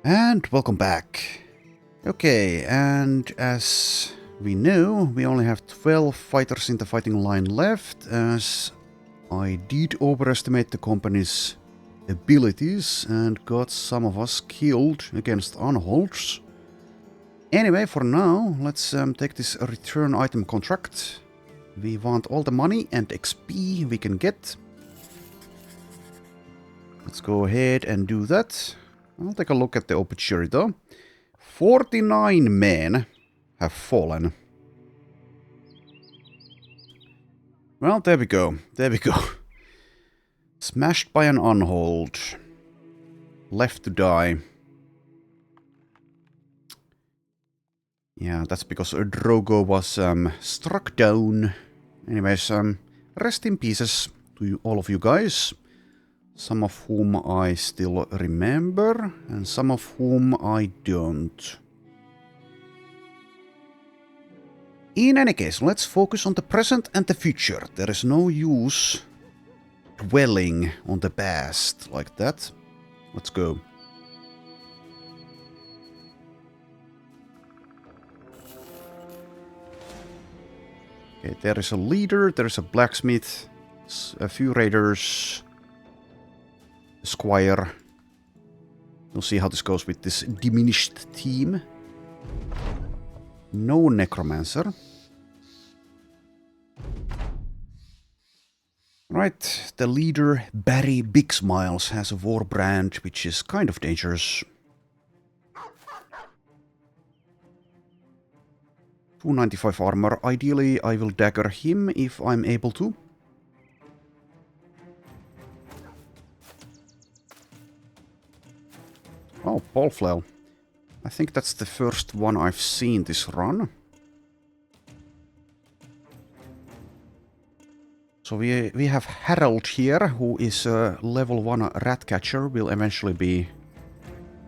And welcome back. Okay, and as we knew, we only have 12 fighters in the fighting line left, as I did overestimate the company's abilities and got some of us killed against unholds. Anyway, for now, let's take this return item contract. We want all the money and XP we can get. Let's go ahead and do that. I'll take a look at the obituary though. 49 men have fallen. Well, there we go. There we go. Smashed by an unhold. Left to die. Yeah, that's because Drogo was struck down. Anyways, rest in pieces to all of you guys. Some of whom I still remember, and some of whom I don't. In any case, let's focus on the present and the future. There is no use dwelling on the past like that. Let's go. Okay, there is a leader, there is a blacksmith, a few raiders, a squire. We'll see how this goes with this diminished team. No necromancer. Right, the leader, Barry Big Smiles, has a war brand, which is kind of dangerous. 295 armor. Ideally, I will dagger him if I'm able to. Oh, Paul Flail. I think that's the first one I've seen this run. So we have Harold here, who is a level 1 rat catcher, will eventually be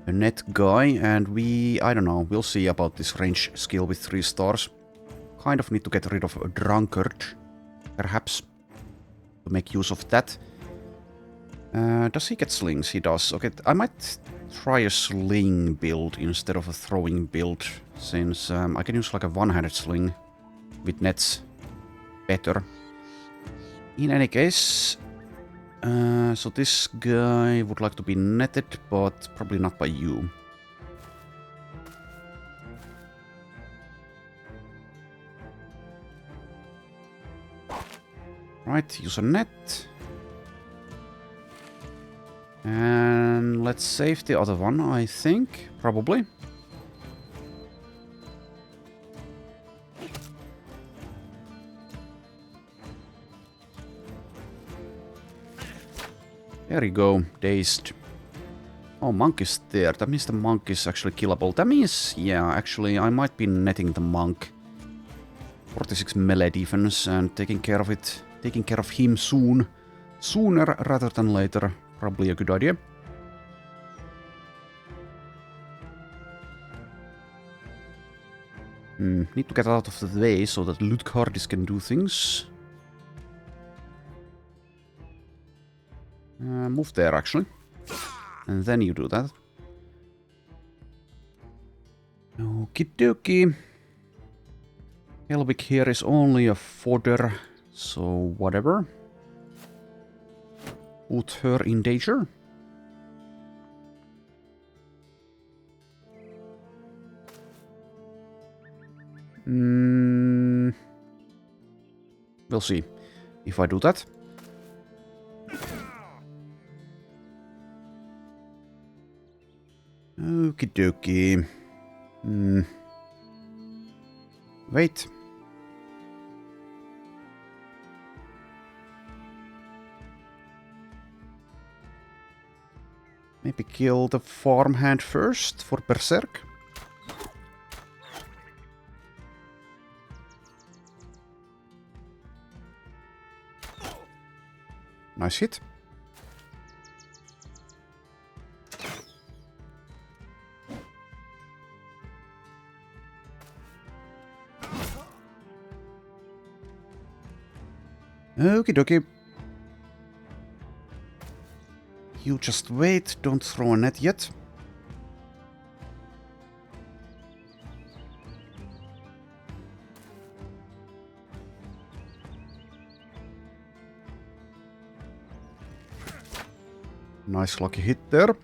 a net guy, and I don't know, we'll see about this range skill with 3 stars. Kind of need to get rid of a drunkard, perhaps, to make use of that. Does he get slings? He does. Okay, I might try a sling build instead of a throwing build, since I can use like a one-handed sling with nets better. In any case, so this guy would like to be netted, but probably not by you. Right, use a net. And let's save the other one, I think, probably. There you go, dazed. Oh, monk is there. That means the monk is actually killable. That means, yeah, actually, I might be netting the monk. 46 melee defense and taking care of it. Taking care of him soon. Sooner rather than later. Probably a good idea. Need to get out of the way so that Ludcardis can do things. Move there, actually. And then you do that. Okie dokie. Helvig here is only a fodder, so whatever. Put her in danger. We'll see if I do that. Okie dokie. Wait. Maybe kill the farmhand first for Berserk. Nice hit. Okie dokie. You just wait, don't throw a net yet. Nice lucky hit there.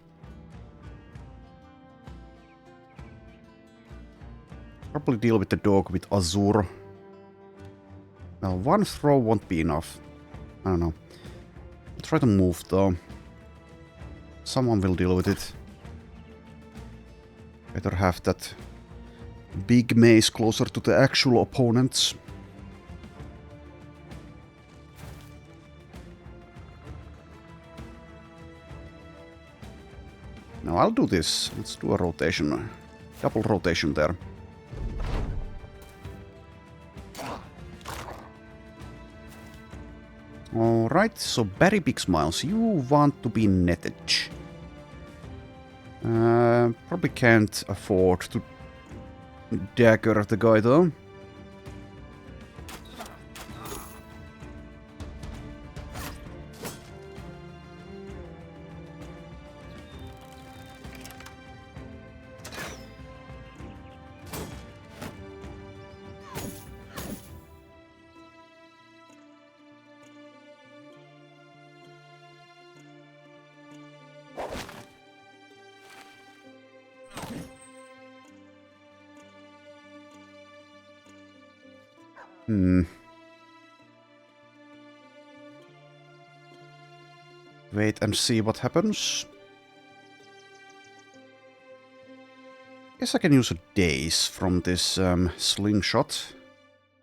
Probably deal with the dog with Azure. Well, one throw won't be enough. I don't know. I'll try to move though. Someone will deal with it. Better have that big mace closer to the actual opponents. Now I'll do this. Let's do a rotation. Double rotation there. Alright, so Barry Big Smiles, you want to be netted. Probably can't afford to dagger the guy though. Wait and see what happens. Guess I can use a daze from this slingshot.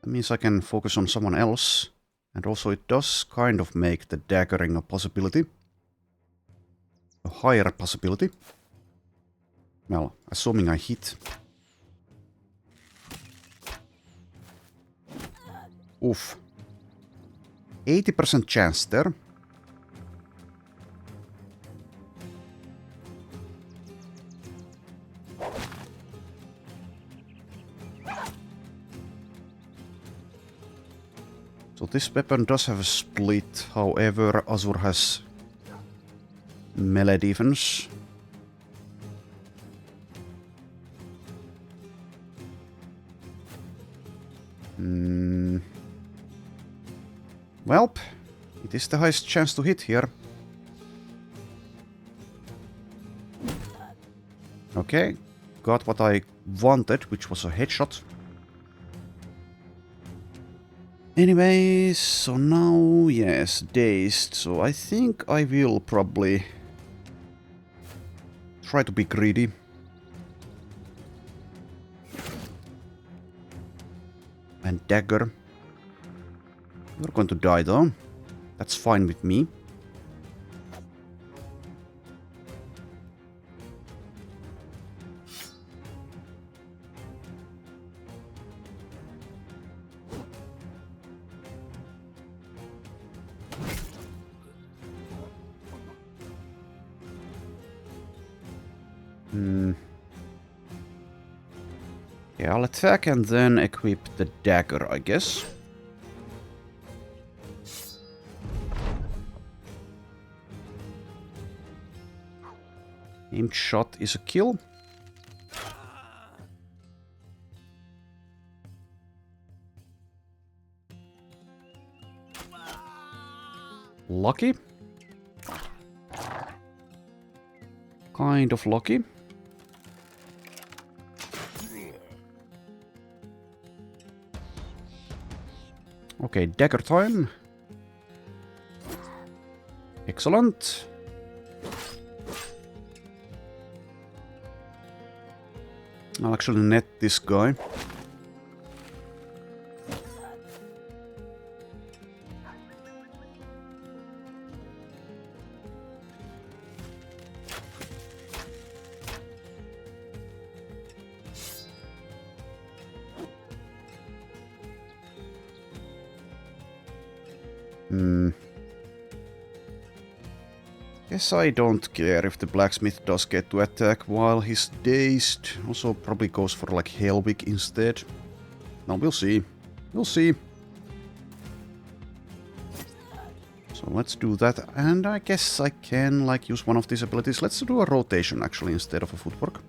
That means I can focus on someone else. And also it does kind of make the daggering a possibility. A higher possibility. Well, assuming I hit. Oof. 80% chance there. So this weapon does have a split, however Azure has melee defense. Welp, it is the highest chance to hit here. Okay, got what I wanted, which was a headshot. Anyways, so now, yes, dazed, so I think I will probably try to be greedy. And dagger. You're going to die though. That's fine with me. Yeah, I'll attack and then equip the dagger, I guess. Aimed shot is a kill. Lucky. Kind of lucky. Okay, dagger time. Excellent. I'll actually net this guy. Guess I don't care if the blacksmith does get to attack while he's dazed. Also probably goes for like Hellwick instead. No, we'll see. We'll see. So let's do that. And I guess I can like use one of these abilities. Let's do a rotation actually instead of a footwork.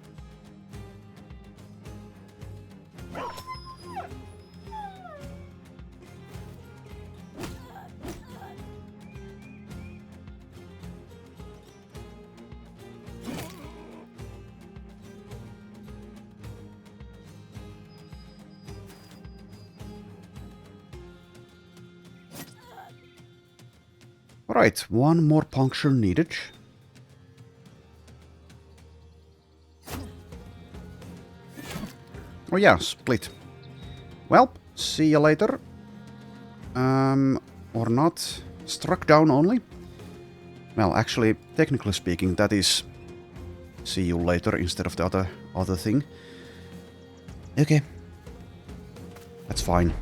Alright, one more puncture needed. Oh yeah, split. Well, see you later. Or not. Struck down only. Well, actually, technically speaking, that is see you later instead of the other thing. Okay. That's fine.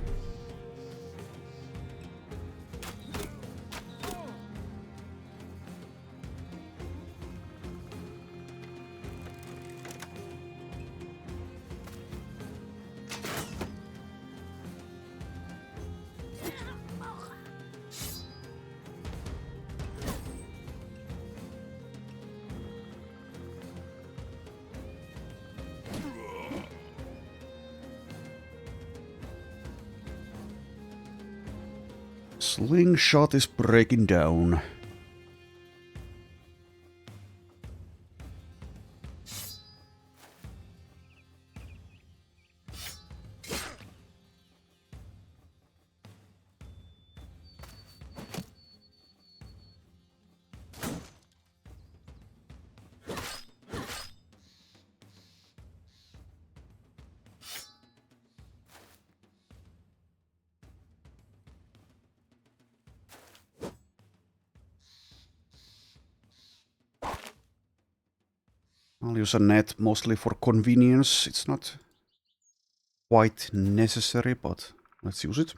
Slingshot is breaking down. I'll use a net mostly for convenience. It's not quite necessary, but let's use it.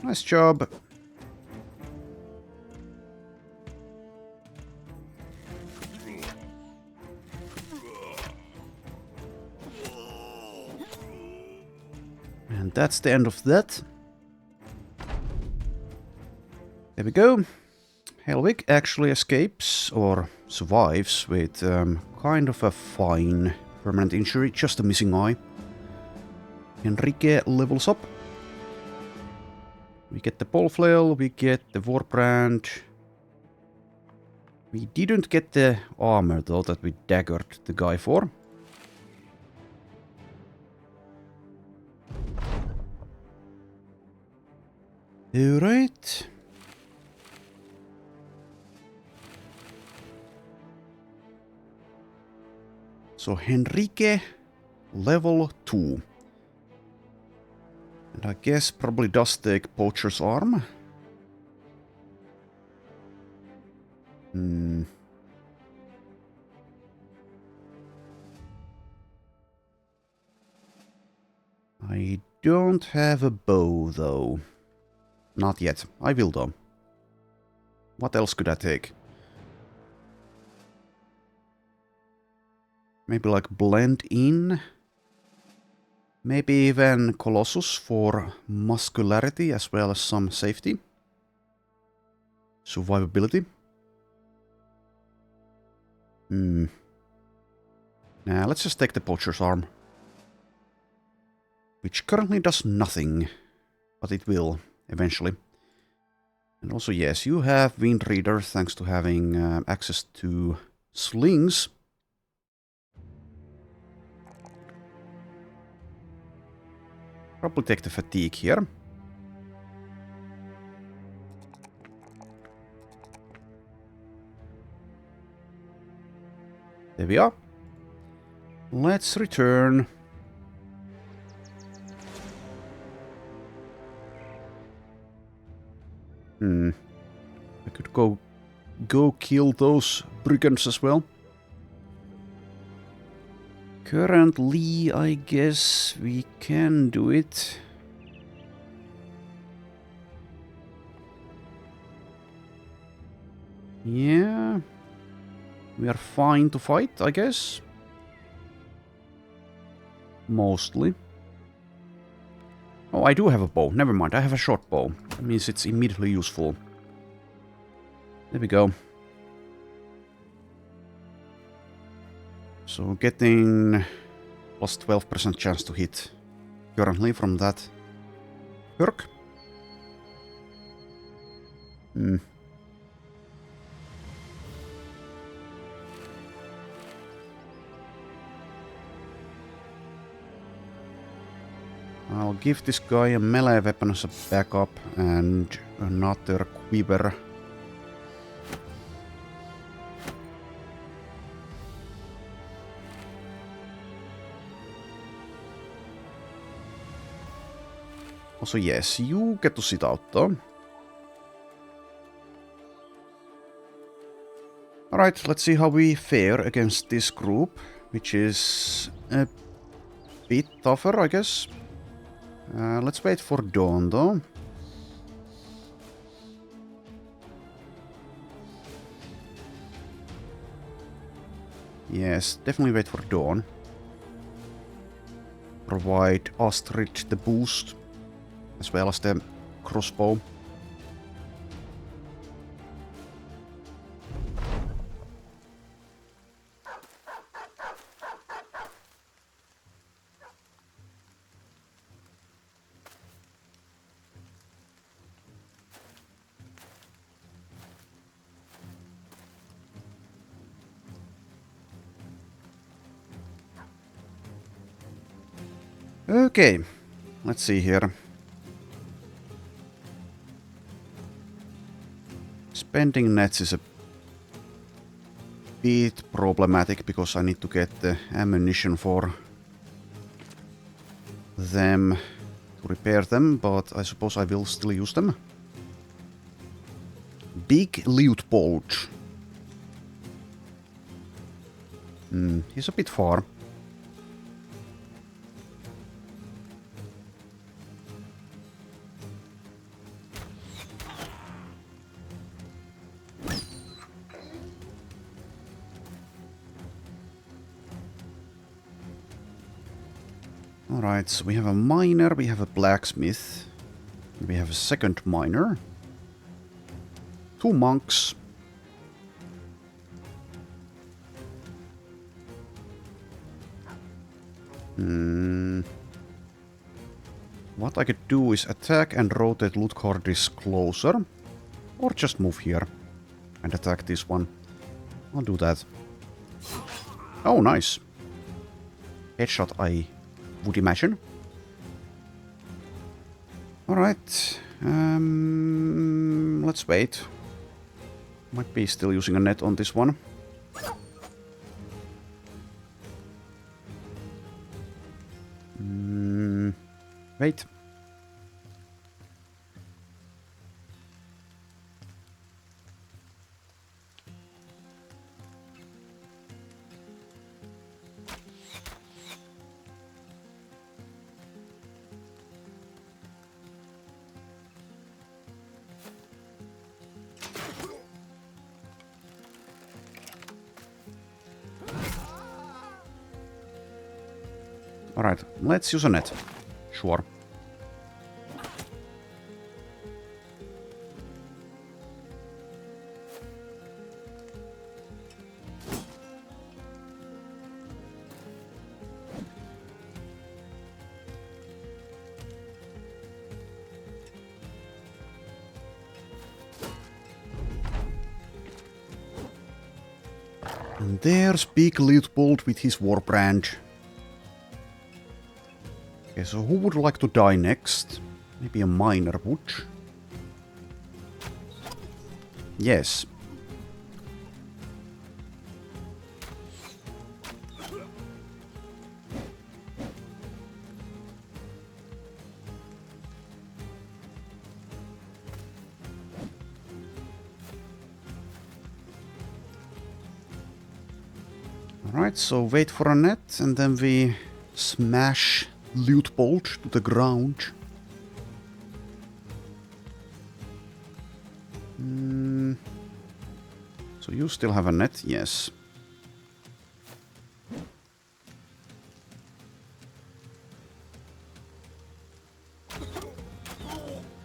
Nice job. And that's the end of that. There we go. Helwig actually escapes, or survives, with kind of a fine permanent injury, just a missing eye. Enrique levels up. We get the ball flail, we get the warbrand. We didn't get the armor though that we daggered the guy for. Alright. So Henrique, level 2. And I guess probably does take Poacher's arm. I don't have a bow though. Not yet. I will though. What else could I take? Maybe like blend in. Maybe even Colossus for muscularity as well as some safety. Survivability. Nah, let's just take the Poacher's arm. Which currently does nothing. But it will, eventually. And also, yes, you have Wind Reader thanks to having access to slings. Probably take the fatigue here. There we are. Let's return. I could go kill those brigands as well. Currently, I guess we can do it. Yeah. We are fine to fight, I guess. Mostly. Oh, I do have a bow. Never mind, I have a short bow. That means it's immediately useful. There we go. So getting plus 12% chance to hit currently from that perk. I'll give this guy a melee weapon as a backup and another quiver. Also, yes, you get to sit out though. Alright, let's see how we fare against this group, which is a bit tougher, I guess. Let's wait for dawn though. Yes, definitely wait for dawn. Provide Ostrich the boost, as well as the crossbow. Okay, let's see here. Spending nets is a bit problematic because I need to get the ammunition for them to repair them, but I suppose I will still use them. Big loot bulge. He's a bit far. Alright, so we have a miner, we have a blacksmith, we have a second miner, 2 monks, what I could do is attack and rotate loot cardis closer, or just move here and attack this one. I'll do that. Oh, nice. Headshot, I would imagine. Alright. Let's wait. Might be still using a net on this one. Wait. Alright, let's use a net. Sure. And there's Big Leutpold with his warbrand. Okay, so who would like to die next? Maybe a miner would. Yes. Alright, so wait for a net and then we smash Leutpold to the ground. So you still have a net? Yes.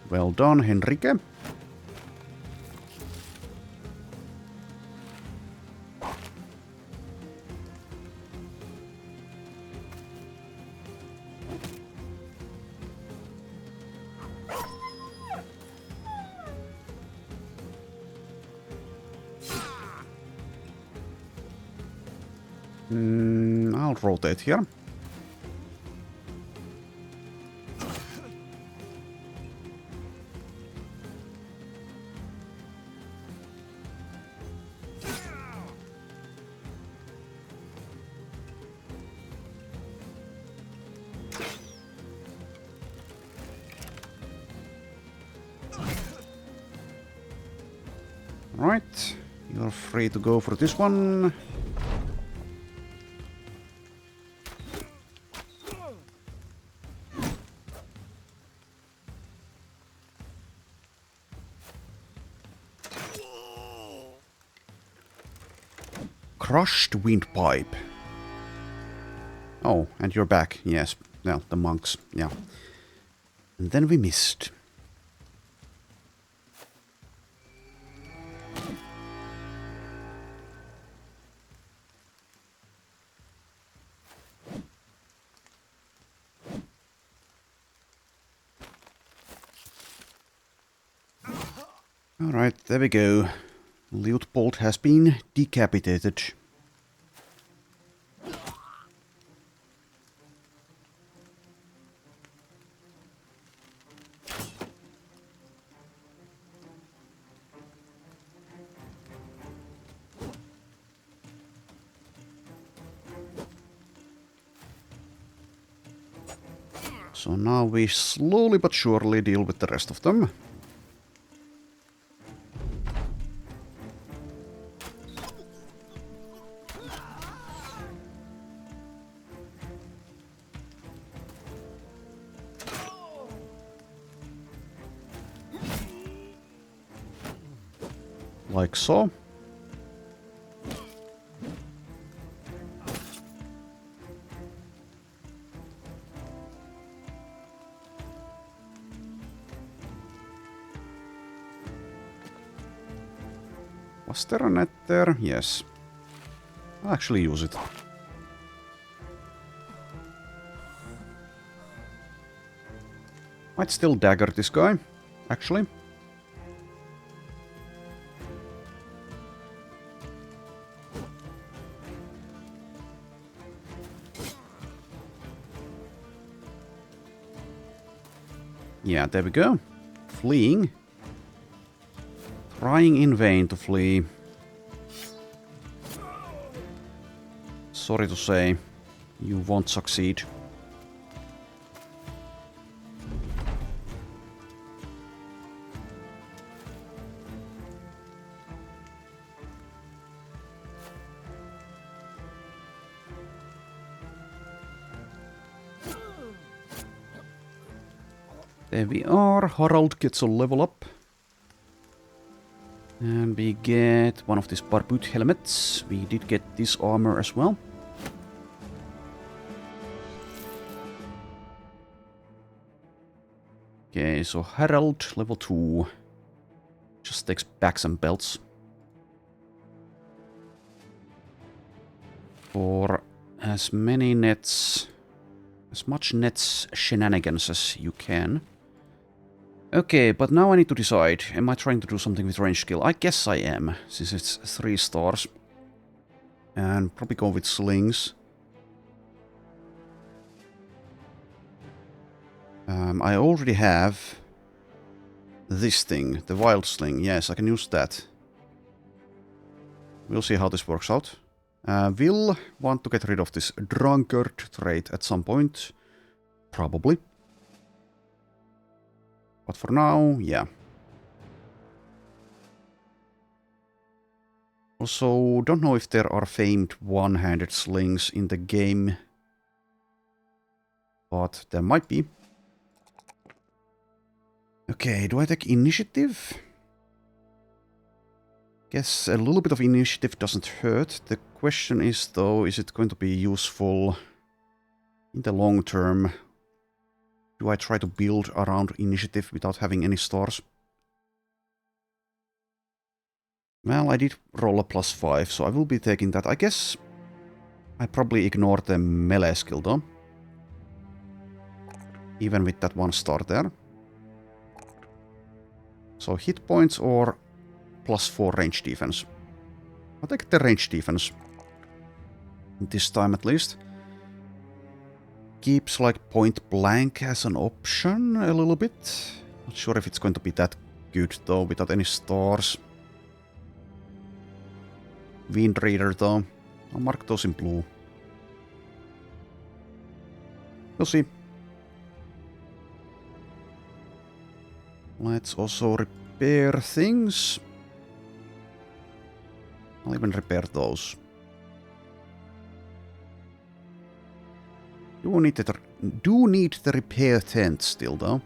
Well done, Henrike. I'll rotate here. Right, you're free to go for this one. Crushed windpipe. Oh, and you're back. Yes, well, the monks, yeah. And then we missed. Alright, there we go. Liutpold has been decapitated. So now we slowly but surely deal with the rest of them. Like so. Was there a net there? Yes. I'll actually use it. Might still dagger this guy, actually. Yeah, there we go. Fleeing. Trying in vain to flee. Sorry to say, you won't succeed. There we are. Harald gets a level up. And we get one of these Barbut helmets. We did get this armor as well. Okay, so Harald, level 2. Just takes back some belts. For as many nets... as much nets shenanigans as you can. Okay, but now I need to decide. Am I trying to do something with range skill? I guess I am, since it's 3 stars. And probably go with slings. I already have this thing, the wild sling. Yes, I can use that. We'll see how this works out. We'll want to get rid of this drunkard trait at some point. Probably. But for now, yeah. Also, don't know if there are famed one-handed slings in the game. But there might be. Okay, do I take initiative? Guess a little bit of initiative doesn't hurt. The question is, though, is it going to be useful in the long term? Do I try to build around initiative without having any stars? Well, I did roll a +5, so I will be taking that. I guess I probably ignored the melee skill, though. Even with that 1 star there. So hit points or +4 range defense. I'll take the range defense. This time at least. Keeps like point blank as an option a little bit. Not sure if it's going to be that good though, without any stars. Wind Reader though. I'll mark those in blue. We'll see. Let's also repair things. I'll even repair those. Do need the repair tent still though.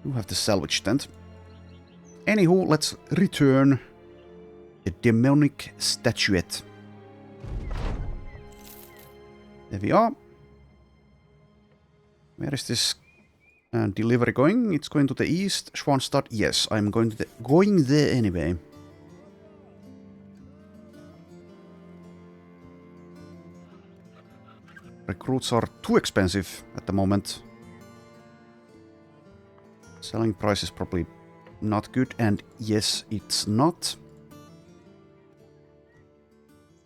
Do have the salvage tent. Anywho, let's return the demonic statuette. There we are. Where is this delivery going? It's going to the east. Schwanstadt. Yes, I'm going there anyway. Recruits are too expensive at the moment. Selling price is probably not good, and yes, it's not.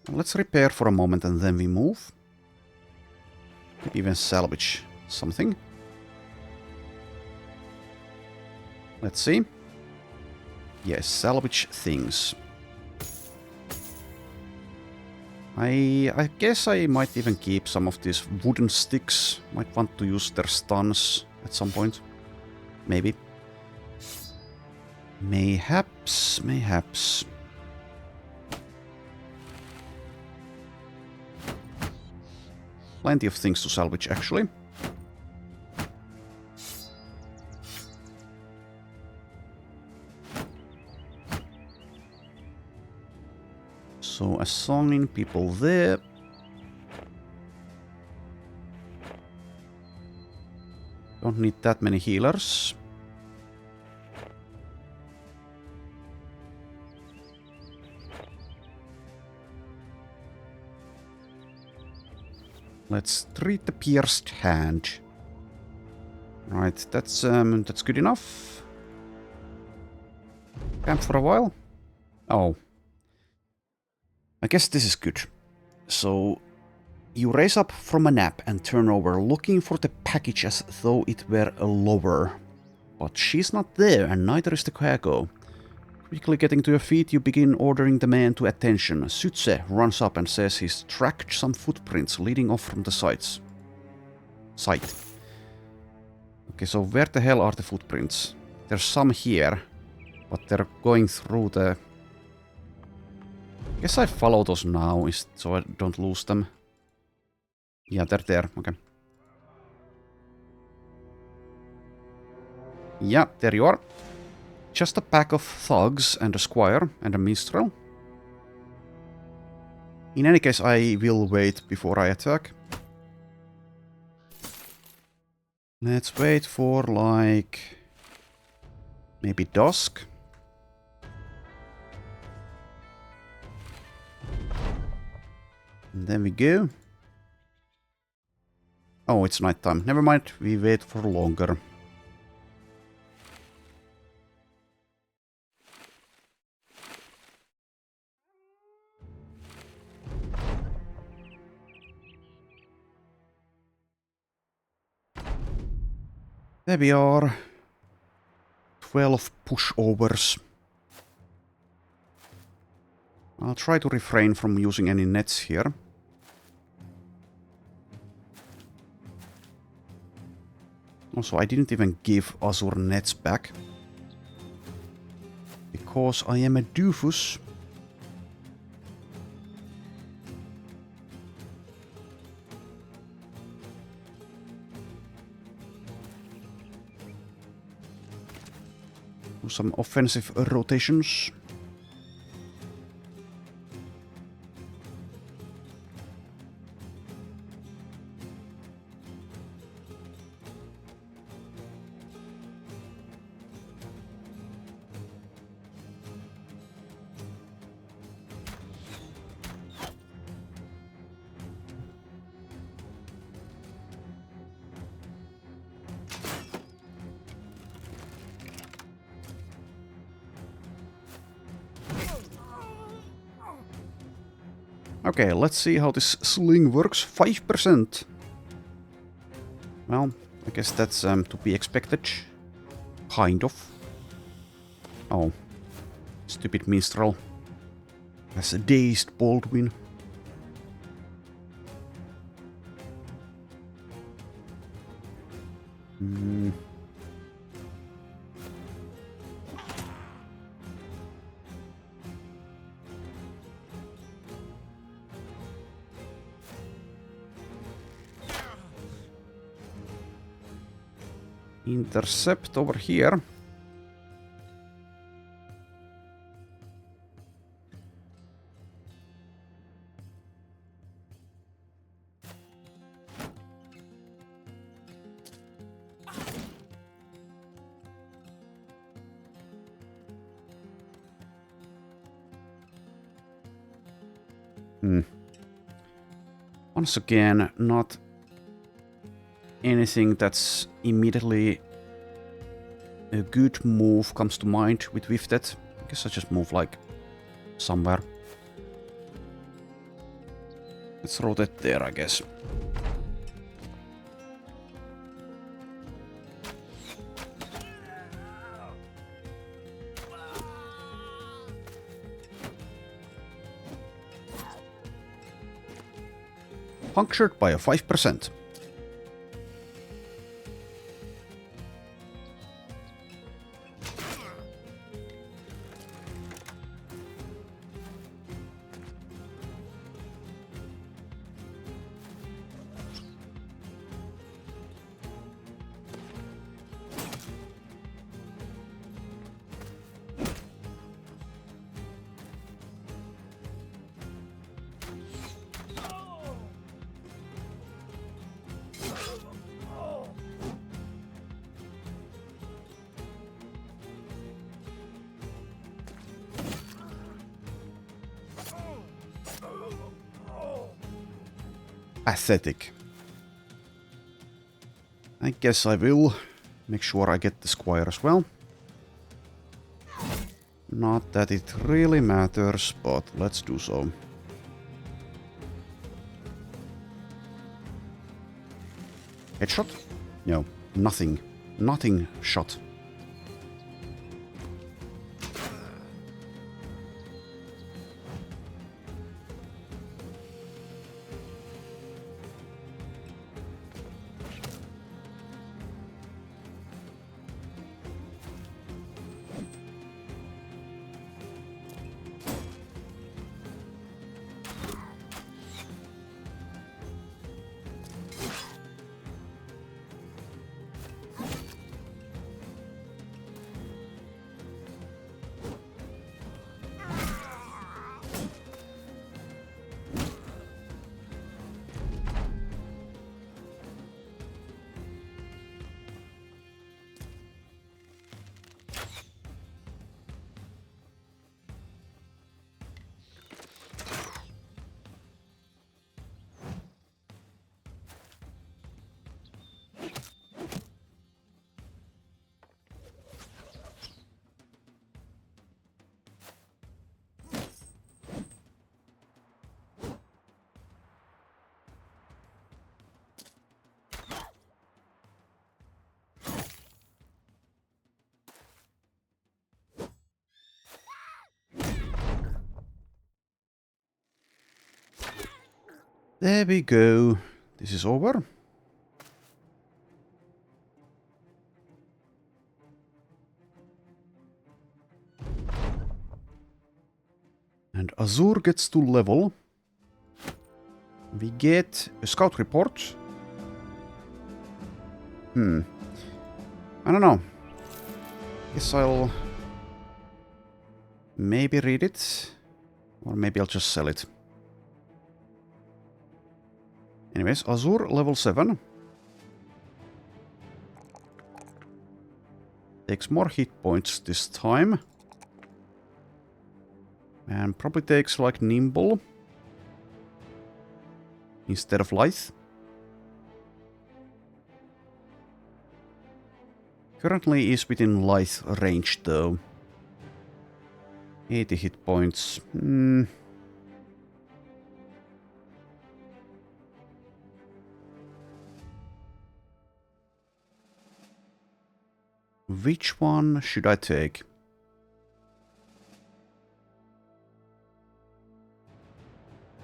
Let's repair for a moment and then we move. Maybe even salvage something. Let's see. Yes, salvage things. I guess I might even keep some of these wooden sticks. Might want to use their stuns at some point. Maybe. Mayhaps. Plenty of things to salvage, actually. So, assigning people there. Don't need that many healers. Let's treat the pierced hand. Right, that's good enough. Camp for a while. Oh. I guess this is good. So, you raise up from a nap and turn over, looking for the package as though it were a lover. But she's not there, and neither is the cargo. Quickly getting to your feet, you begin ordering the man to attention. Sutze runs up and says he's tracked some footprints leading off from the site. Okay, so where the hell are the footprints? There's some here, but they're going through the... I guess I follow those now, so I don't lose them. Yeah, they're there. Okay. Yeah, there you are. Just a pack of thugs and a squire and a minstrel. In any case, I will wait before I attack. Let's wait for, like... maybe dusk. And then we go. Oh, it's nighttime. Never mind, we wait for longer. There we are. 12 pushovers. I'll try to refrain from using any nets here. Also, I didn't even give Azure nets back. Because I am a doofus. Do some offensive rotations. Okay, let's see how this sling works. 5%. Well, I guess that's to be expected. Kind of. Oh. Stupid minstrel. Has a dazed Baldwin. Intercept over here. Once again, not anything that's immediately a good move comes to mind with Wifted. I guess I just move like somewhere. Let's rotate there, I guess. Punctured by a 5%. Pathetic. I guess I will make sure I get the squire as well. Not that it really matters, but let's do so. Headshot? No, nothing. Nothing shot. There we go. This is over. And Azur gets to level. We get a scout report. I don't know. Guess I'll maybe read it. Or maybe I'll just sell it. Anyways, Azur level 7. Takes more hit points this time. And probably takes like Nimble instead of Lithe. Currently is within Lithe range though. 80 hit points. Which one should I take?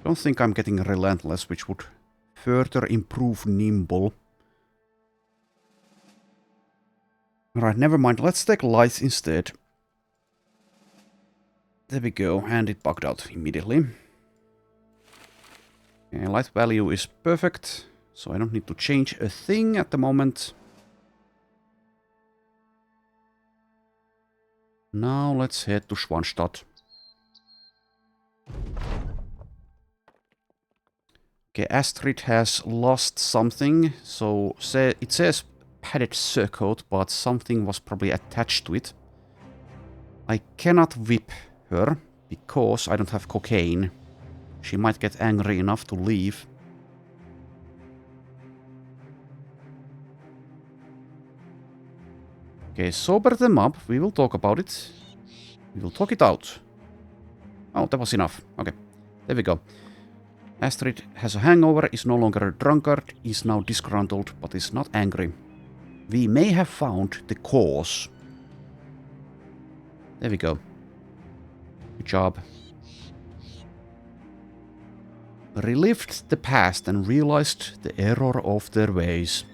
Don't think I'm getting relentless, which would further improve nimble. Alright, never mind. Let's take light instead. There we go, and it bugged out immediately. Okay, light value is perfect, so I don't need to change a thing at the moment. Now let's head to Schwanstadt. Okay, Astrid has lost something, so it says padded circuit, but something was probably attached to it. I cannot whip her, because I don't have cocaine. She might get angry enough to leave. Okay, sober them up. We will talk about it. We will talk it out. Oh, that was enough. Okay, there we go. Astrid has a hangover, is no longer a drunkard, is now disgruntled, but is not angry. We may have found the cause. There we go. Good job. Relived the past and realized the error of their ways.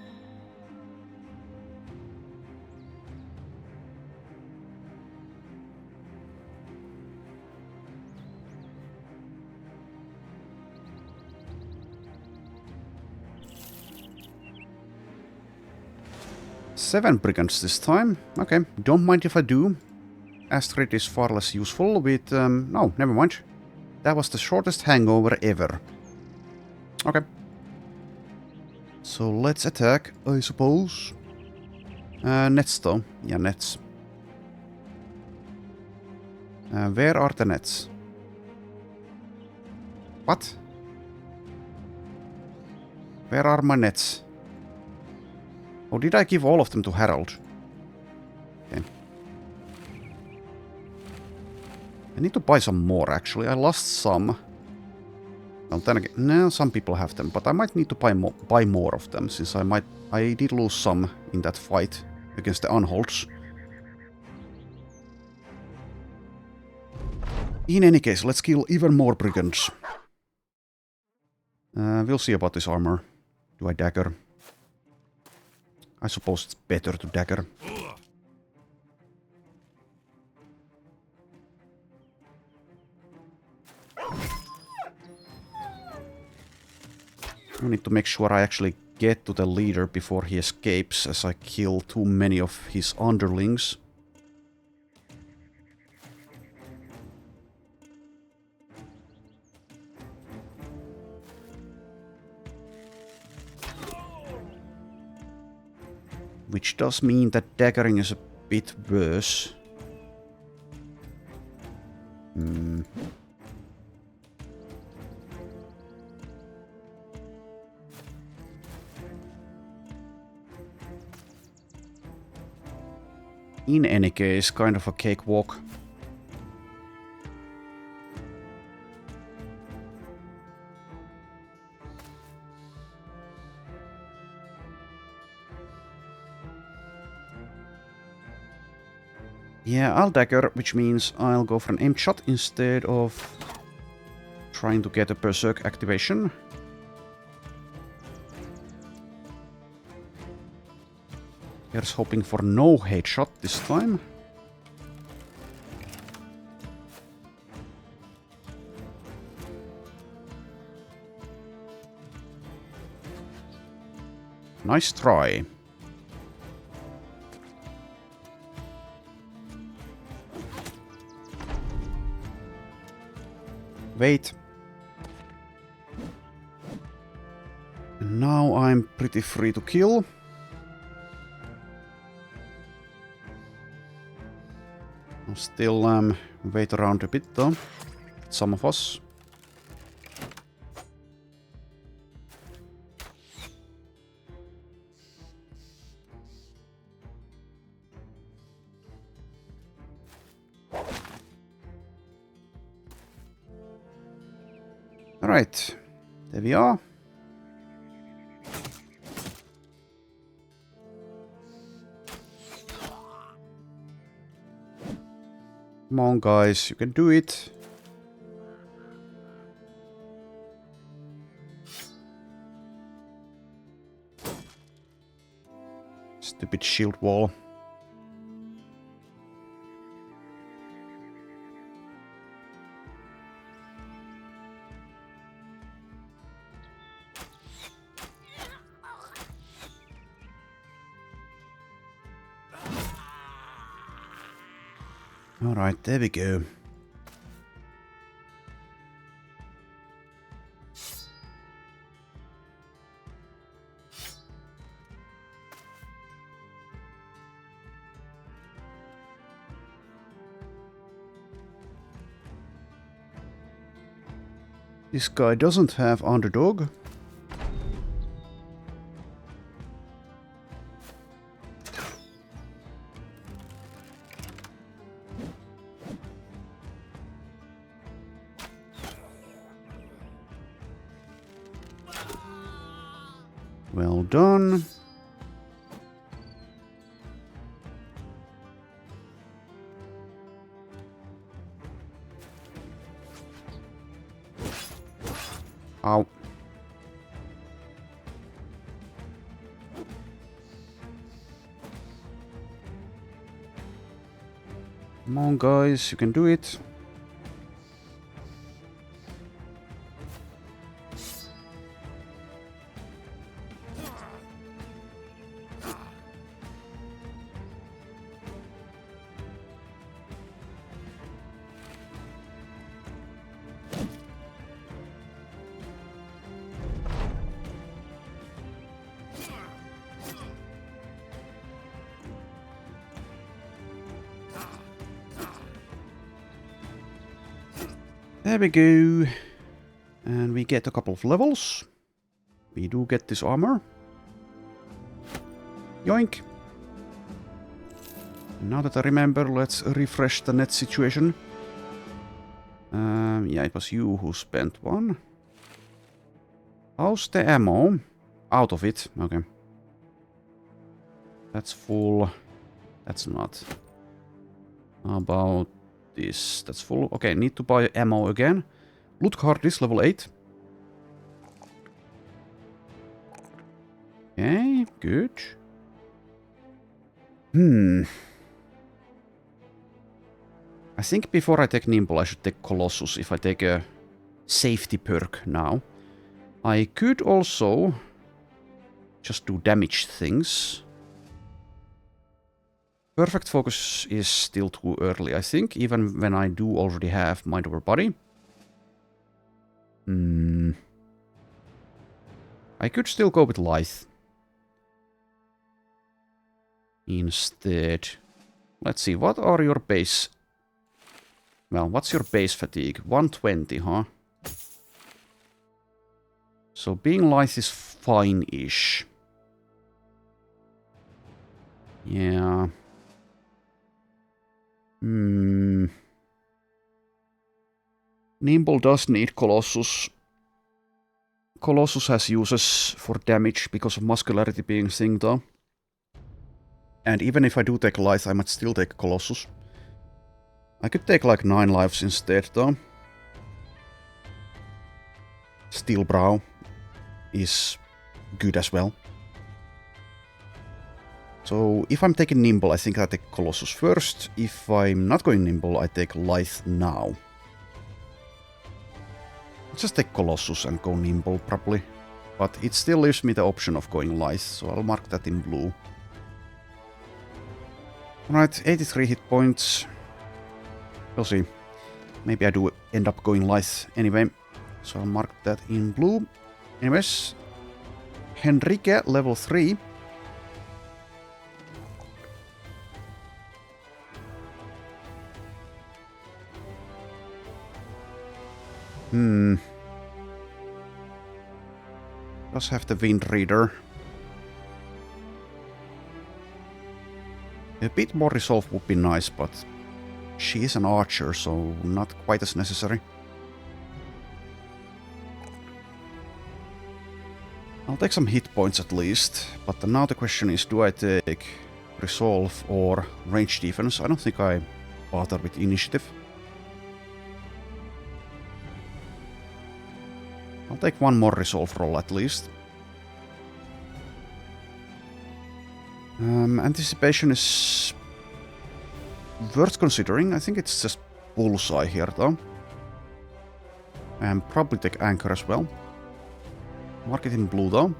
Seven brigands this time. Okay, don't mind if I do. Astrid is far less useful with... no, never mind. That was the shortest hangover ever. Okay. So let's attack, I suppose. Nets though. Yeah, nets. Where are the nets? What? Where are my nets? Or did I give all of them to Harold? Okay. I need to buy some more, actually. I lost some. Well, then again, no, some people have them, but I might need to buy more of them, since I did lose some in that fight against the Unholds. In any case, let's kill even more brigands. We'll see about this armor. Do I dagger? I suppose it's better to dagger. I need to make sure I actually get to the leader before he escapes, as I kill too many of his underlings. Which does mean that daggering is a bit worse. In any case, kind of a cakewalk. Yeah, I'll dagger, which means I'll go for an aim shot instead of trying to get a berserk activation. Here's hoping for no headshot this time. Nice try. Wait. And now I'm pretty free to kill. I'll still wait around a bit though. Some of us. Alright, there we are. Come on, guys, you can do it. Stupid shield wall. Alright, there we go. This guy doesn't have underdog. Well done. Ow. Come on, guys, you can do it. There we go. And we get a couple of levels. We do get this armor. Yoink. Now that I remember, let's refresh the net situation. Yeah, it was you who spent one. How's the ammo? Out of it. Okay. That's full. That's not. How about this? That's full. Okay, need to buy ammo again. Loot card is level 8. Okay, good. I think before I take Nimble, I should take Colossus if I take a safety perk now. I could also just do damage things. Perfect focus is still too early, I think, even when I do already have mind over body. I could still go with Lithe. Instead, let's see, what are your base? Well, what's your base fatigue? 120, huh? So being Lithe is fine-ish. Yeah. Nimble does need Colossus. Colossus has uses for damage because of muscularity being thing though. And even if I do take Lithe, I might still take Colossus. I could take like 9 lives instead though. Steel Brow is good as well. So if I'm taking Nimble, I think I take Colossus first. If I'm not going Nimble, I take Lithe now. Let's just take Colossus and go Nimble probably. But it still leaves me the option of going Lithe, so I'll mark that in blue. Alright, 83 hit points. We'll see. Maybe I do end up going Lithe anyway. So I'll mark that in blue. Anyways, Henrique, level 3. Does have the Wind Reader. A bit more resolve would be nice, but she is an archer, so not quite as necessary. I'll take some hit points at least, but now the question is, do I take resolve or range defense? I don't think I bother with initiative. I'll take one more resolve roll at least. Anticipation is worth considering. I think it's just bullseye here though. And probably take anchor as well. Mark it in blue though.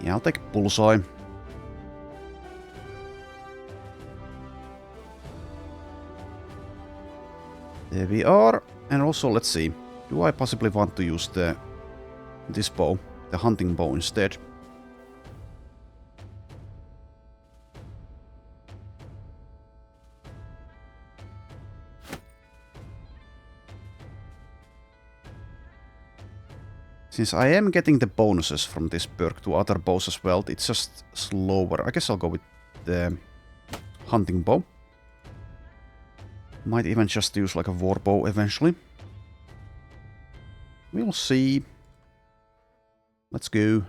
Yeah, I'll take bullseye. There we are. And also, let's see. Do I possibly want to use this bow, the hunting bow instead? Since I am getting the bonuses from this perk to other bows as well, it's just slower. I guess I'll go with the hunting bow. Might even just use like a war bow eventually. We'll see. Let's go.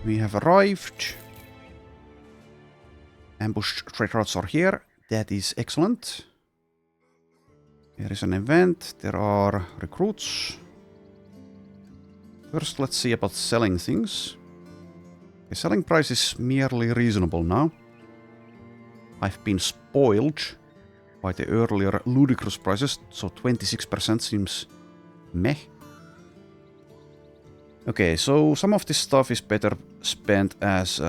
We have arrived. Ambushed tryouts are here. That is excellent. There is an event. There are recruits. First, let's see about selling things. The selling price is merely reasonable now. I've been spoiled by the earlier ludicrous prices, so 26% seems meh. Okay, so some of this stuff is better spent as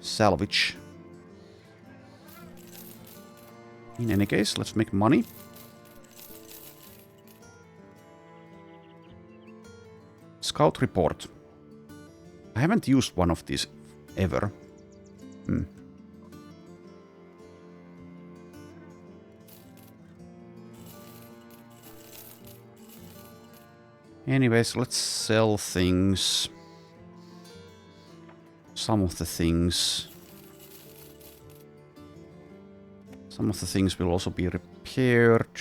salvage. In any case, let's make money. Scout report. I haven't used one of these ever. Anyways, let's sell things. Some of the things. Some of the things will also be repaired.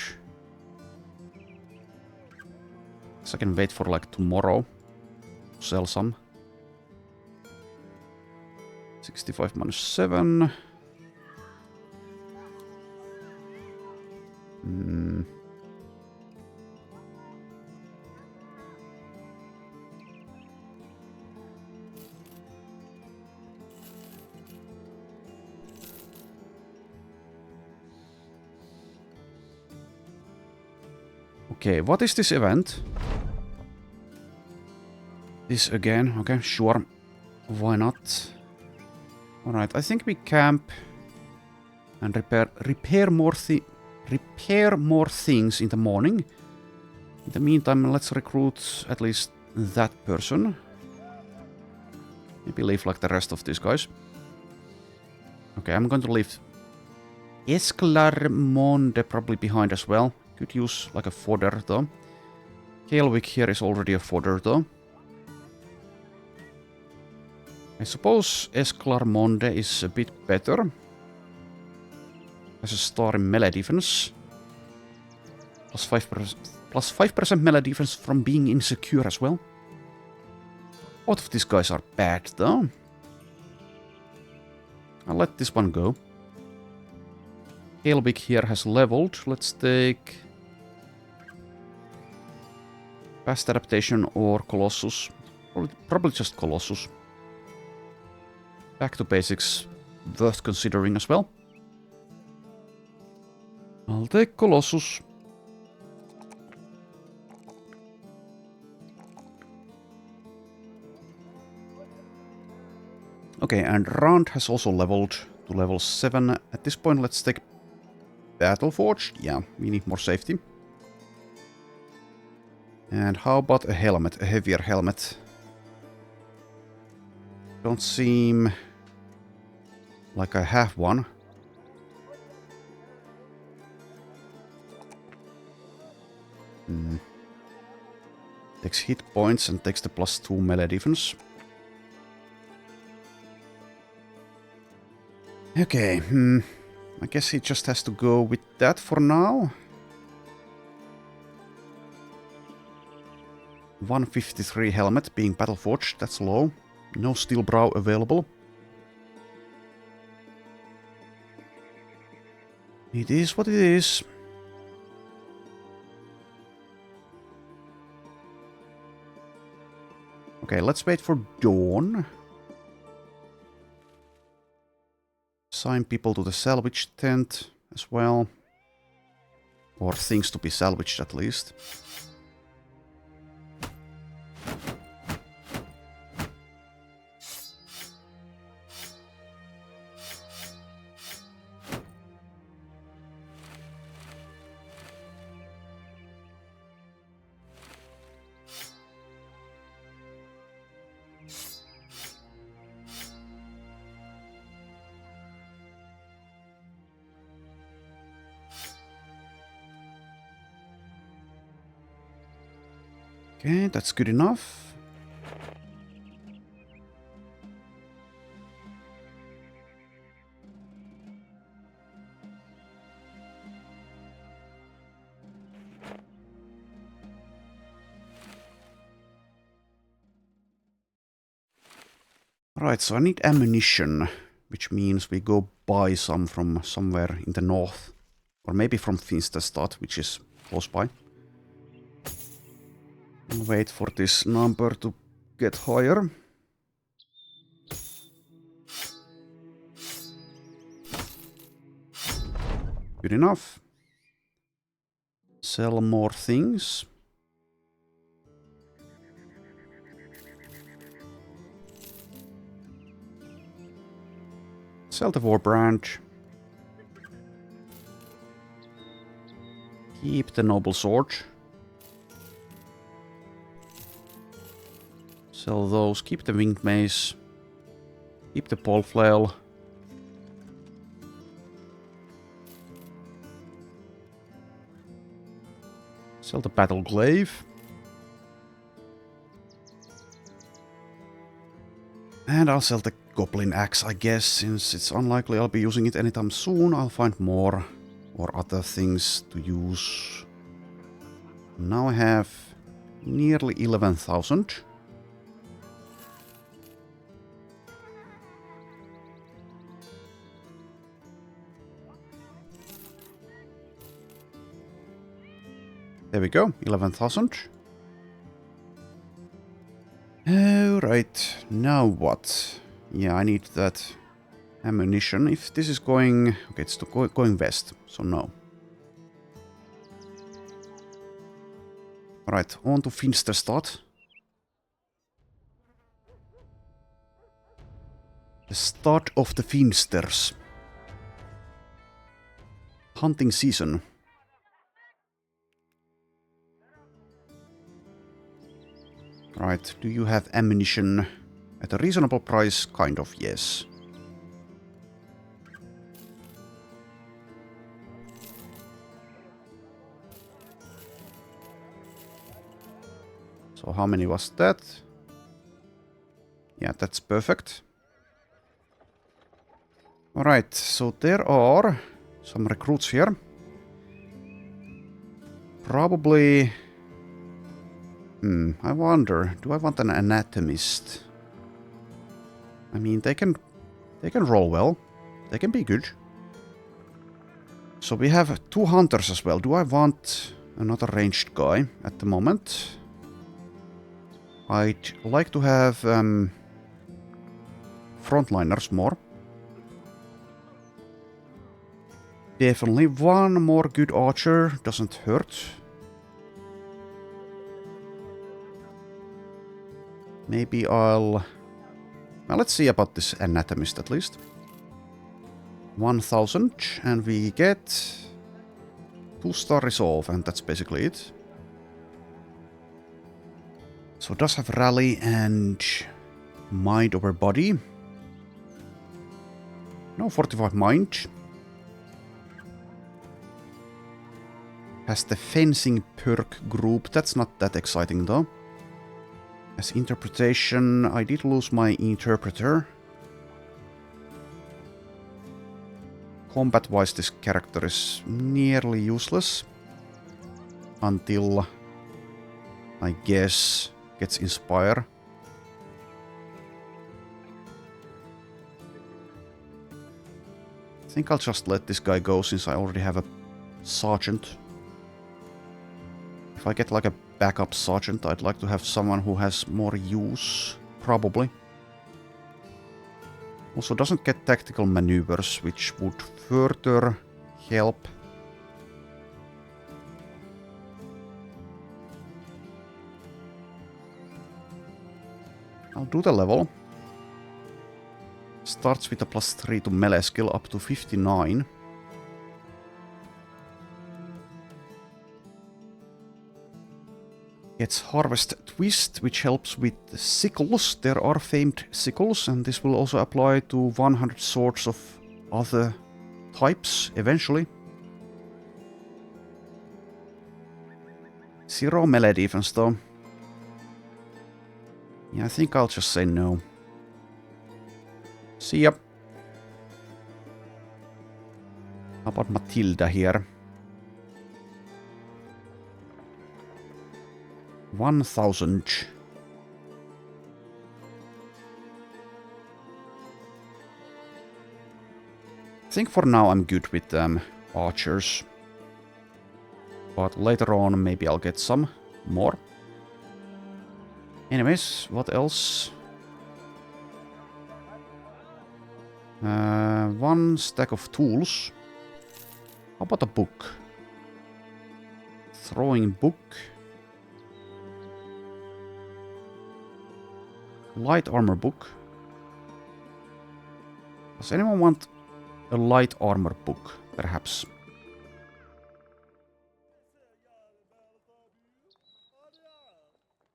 So I can wait for like tomorrow to sell some. 65 minus 7. Okay, what is this event? This again, okay, sure. Why not? Alright, I think we camp and repair more things in the morning. In the meantime, let's recruit at least that person. Maybe leave like the rest of these guys. Okay, I'm going to leave Esclarmonde probably behind as well. Could use like a fodder though. Kelvik here is already a fodder though. I suppose Esclarmonde is a bit better. Has a star in melee defense. Plus 5% melee defense from being insecure as well. Both of these guys are bad though. I'll let this one go. Kelvik here has leveled. Let's take Fast Adaptation or Colossus. Probably just Colossus. Back to basics, worth considering as well. I'll take Colossus. Okay, and Rand has also leveled to level 7. At this point, let's take Battleforged. Yeah, we need more safety. And how about a helmet, a heavier helmet? Don't seem like I have one. Takes hit points and takes the +2 melee defense. Okay, I guess he just has to go with that for now. 153 helmet being battle forged, that's low. No steel brow available. It is what it is. Okay, let's wait for dawn. Assign people to the salvage tent as well. Or things to be salvaged at least. Okay, that's good enough. Right, so I need ammunition, which means we go buy some from somewhere in the north. Or maybe from Finsterstad, which is close by. Wait for this number to get higher. Good enough. Sell more things. Sell the war branch. Keep the noble sword. Sell those. Keep the winged mace. Keep the pole flail. Sell the battle glaive. And I'll sell the goblin axe, I guess, since it's unlikely I'll be using it anytime soon. I'll find more or other things to use. Now I have nearly 11,000. There we go, 11,000. Alright, now what? Yeah, I need that ammunition. If this is going... Okay, it's going west, so no. Alright, on to Finsterstad. The start of the Finsters. Hunting season. Right, do you have ammunition at a reasonable price? Kind of, yes. So how many was that? Yeah, that's perfect. Alright, so there are some recruits here. Probably... I wonder, do I want an anatomist? I mean, they can roll well. They can be good. So we have 2 hunters as well. Do I want another ranged guy at the moment? I'd like to have frontliners more. Definitely one more good archer doesn't hurt. Maybe I'll... Well, let's see about this anatomist at least. 1,000, and we get 2-star resolve, and that's basically it. So it does have rally and mind over body. No, 45 mind. Has the fencing perk group. That's not that exciting though. As interpretation, I did lose my interpreter. Combat-wise, this character is nearly useless. Until, I guess, gets Inspire. I think I'll just let this guy go since I already have a sergeant. If I get like a backup sergeant, I'd like to have someone who has more use, probably. Also doesn't get tactical maneuvers, which would further help. I'll do the level. Starts with a +3 to melee skill up to 59. Gets Harvest Twist, which helps with the sickles. There are famed sickles, and this will also apply to 100 swords of other types eventually. 0 melee defense though. Yeah, I think I'll just say no. See ya. How about Matilda here? 1000. I think for now I'm good with archers. But later on maybe I'll get some more. Anyways, what else? 1 stack of tools. How about a book? Throwing book. Light armor book. Does anyone want a light armor book, perhaps?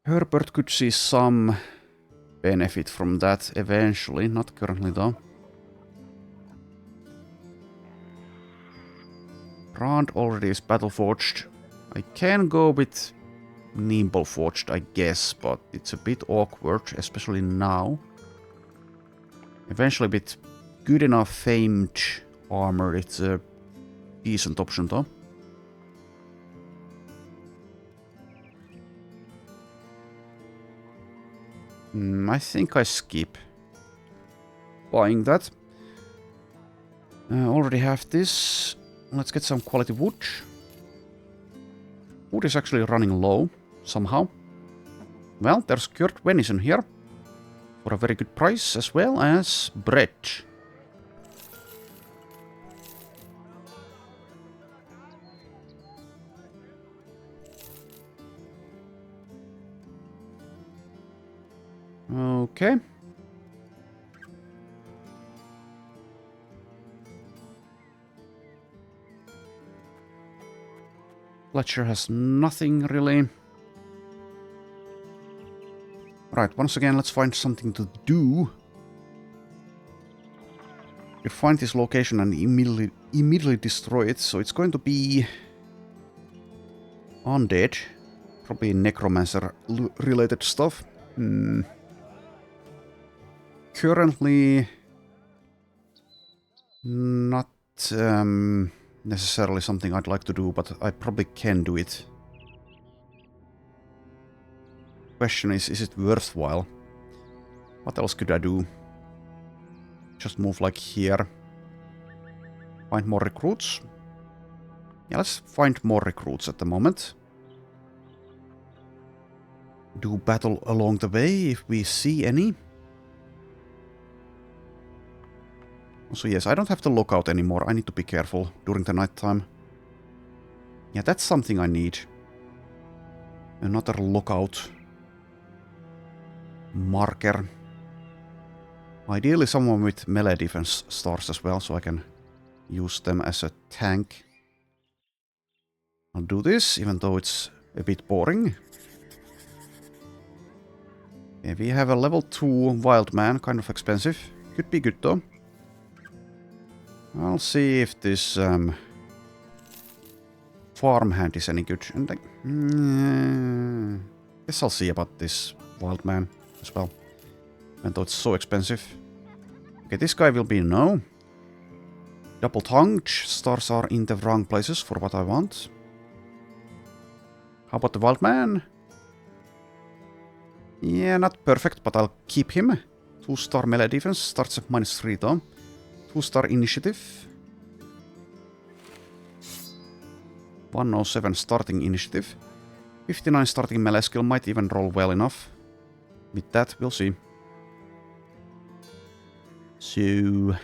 Herbert could see some benefit from that eventually, not currently though. Rand already is Battleforged. I can go with Nimbleforged, I guess, but it's a bit awkward, especially now. Eventually with good enough famed armor, it's a decent option though. I think I skip buying that. Already have this. Let's get some quality wood. Wood is actually running low, somehow. Well, there's cured venison here. For a very good price, as well as bread. Okay. Fletcher has nothing really. Right, once again, let's find something to do. We find this location and immediately destroy it, so it's going to be undead. Probably necromancer related stuff. Currently not necessarily something I'd like to do, but I probably can do it. Question is it worthwhile? What else could I do? Just move like here. Find more recruits? Yeah, let's find more recruits at the moment. Do battle along the way if we see any. So yes, I don't have to look out anymore. I need to be careful during the night time. Yeah, that's something I need. Another lookout marker. Ideally someone with melee defense stars as well, so I can use them as a tank. I'll do this, even though it's a bit boring. Okay, we have a level 2 wild man, kind of expensive. Could be good though. I'll see if this farmhand is any good. And guess I'll see about this Wild Man as well. And though it's so expensive. Okay, this guy will be no. Double-tongued. Stars are in the wrong places for what I want. How about the Wild Man? Yeah, not perfect, but I'll keep him. 2-star melee defense. Starts at -3 though. 2-star initiative. 107 starting initiative. 59 starting melee skill might even roll well enough. With that, we'll see. So...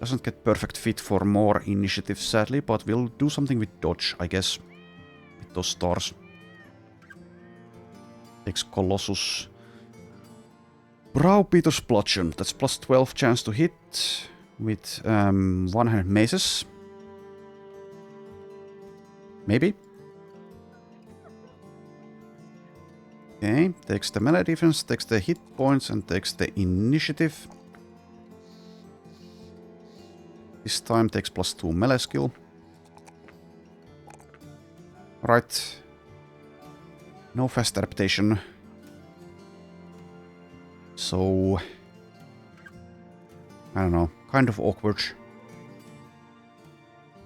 doesn't get perfect fit for more initiative, sadly, but we'll do something with dodge, I guess. With those stars. Takes Colossus. Browbeater's Bludgeon. That's plus 12 chance to hit with 100 maces. Maybe. Okay, takes the melee defense, takes the hit points, and takes the initiative. This time takes plus 2 melee skill. Right. No fast adaptation. So... I don't know, kind of awkward.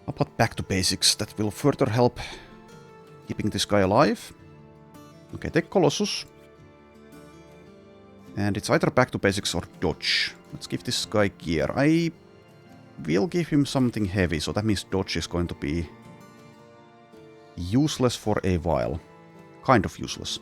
How about back to basics? That will further help keeping this guy alive. Okay, take Colossus. And it's either back to basics or dodge. Let's give this guy gear. I will give him something heavy, so that means dodge is going to be useless for a while. Kind of useless.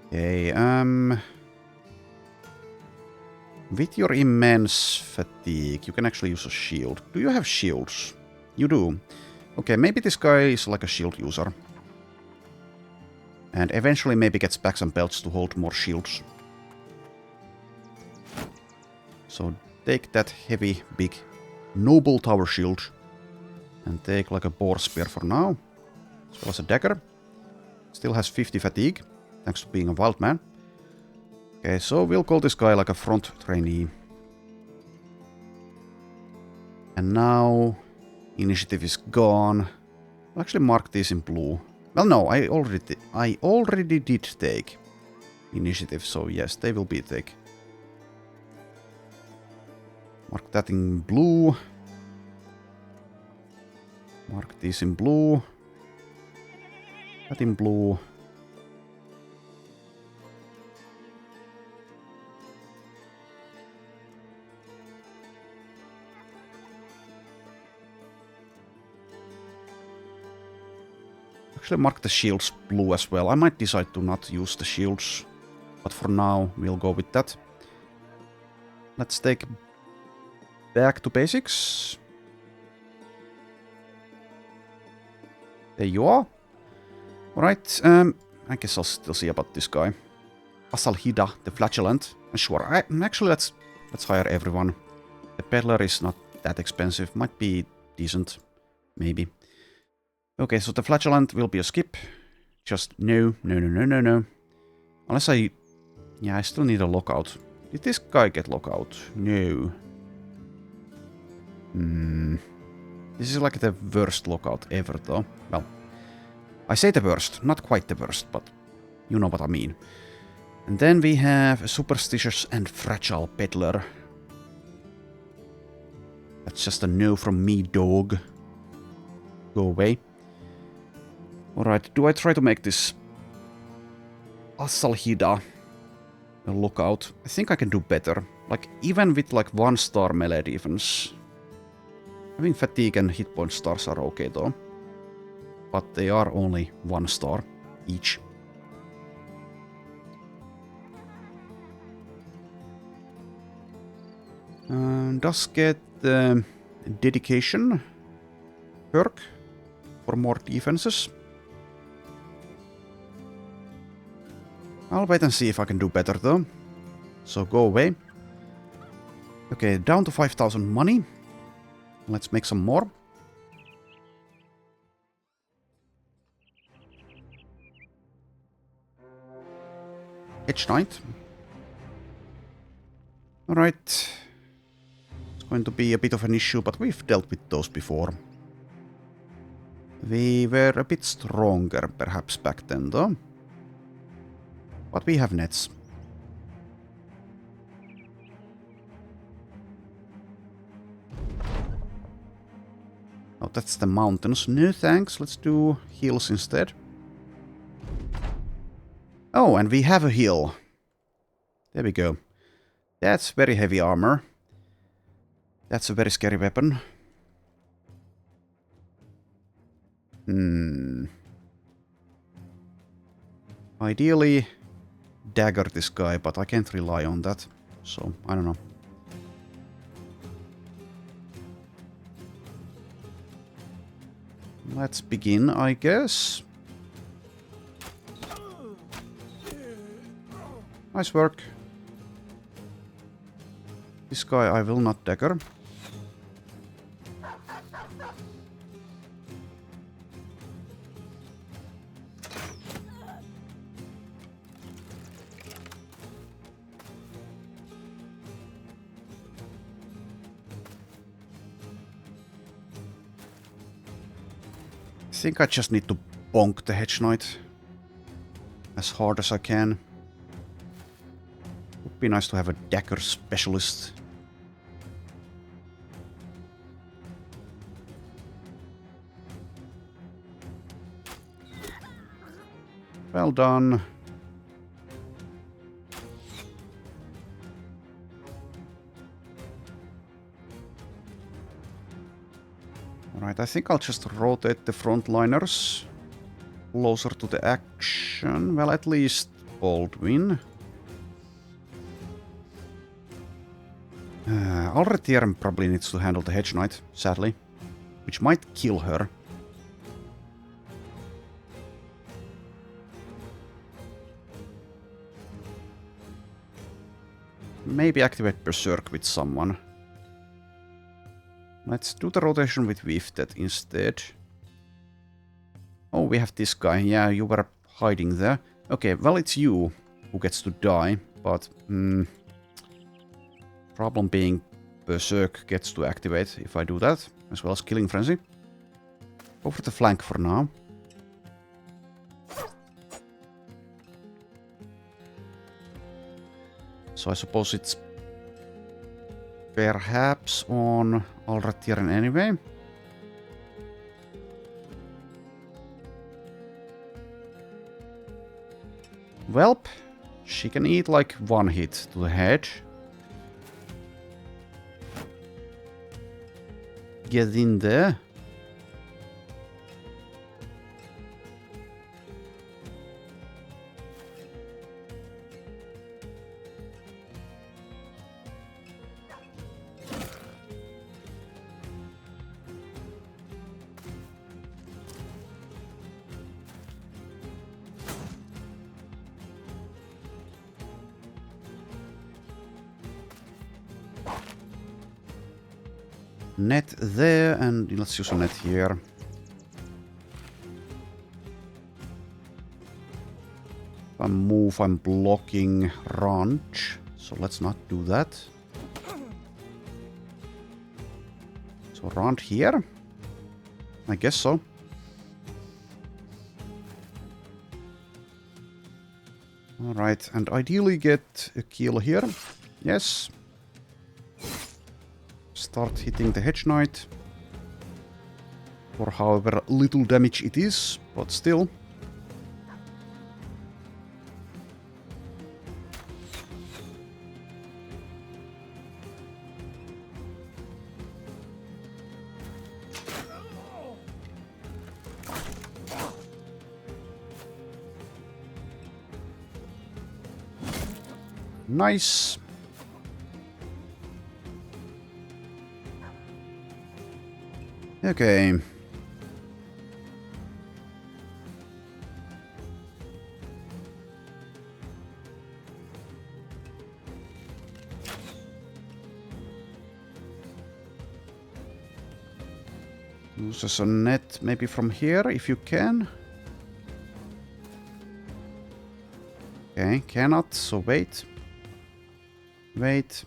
Okay, with your immense fatigue, you can actually use a shield. Do you have shields? You do. Okay, maybe this guy is like a shield user. And eventually maybe gets back some belts to hold more shields. So take that heavy, big, noble tower shield. And take like a boar spear for now. As well as a dagger. Still has 50 fatigue. Thanks to being a wild man. Okay, so we'll call this guy like a front trainee. And now... initiative is gone. I'll actually mark this in blue. Well, no, I already did take initiative, so yes, they will be take. Mark that in blue. Mark this in blue. That in blue. Actually mark the shields blue as well. I might decide to not use the shields, but for now we'll go with that. Let's take back to basics. There you are. Alright, I guess I'll still see about this guy. Asalhida, the flatulent. And sure, actually let's hire everyone. The peddler is not that expensive, might be decent, maybe. Okay, so the flatulent will be a skip. Just no. Unless I... yeah, I still need a lockout. Did this guy get lockout? No. This is like the worst lockout ever, though. Well, I say the worst. Not quite the worst, but you know what I mean. And then we have a superstitious and fragile peddler. That's just a no from me, dog. Go away. Alright, do I try to make this Asalhida a lookout? I think I can do better. Like, even with like 1-star melee defense. Having fatigue and hit point stars are okay though. But they are only 1-star each. Does get dedication perk for more defenses. I'll wait and see if I can do better though. So go away. Okay, down to 5,000 money. Let's make some more. Edge Knight. Alright. It's going to be a bit of an issue, but we've dealt with those before. We were a bit stronger, perhaps, back then, though. But we have nets. Oh, that's the mountains. No thanks, let's do hills instead. Oh, and we have a hill. There we go. That's very heavy armor. That's a very scary weapon. Ideally, dagger this guy, but I can't rely on that. So, I don't know. Let's begin, I guess. Nice work. This guy I will not dagger. I think I just need to bonk the Hedge Knight as hard as I can. Would be nice to have a dagger specialist. Well done. Alright, I think I'll just rotate the frontliners closer to the action. Well, at least Baldwin. Alrethieren probably needs to handle the Hedge Knight, sadly. Which might kill her. Maybe activate Berserk with someone. Let's do the rotation with Wifted instead. Oh, we have this guy. Yeah, you were hiding there. Okay, well, it's you who gets to die, but... problem being, Berserk gets to activate if I do that, as well as Killing Frenzy. Go for the flank for now. So I suppose it's perhaps on Alrethieren anyway. Welp, she can eat like one hit to the head. Get in there. Net there, and let's use a net here. If I move, I'm blocking ranch, so let's not do that. So around here? I guess so. Alright, and ideally get a kill here. Yes. Start hitting the Hedge Knight. For however little damage it is, but still. Nice. Okay. Use a net maybe from here if you can. Okay, cannot, so wait. Wait.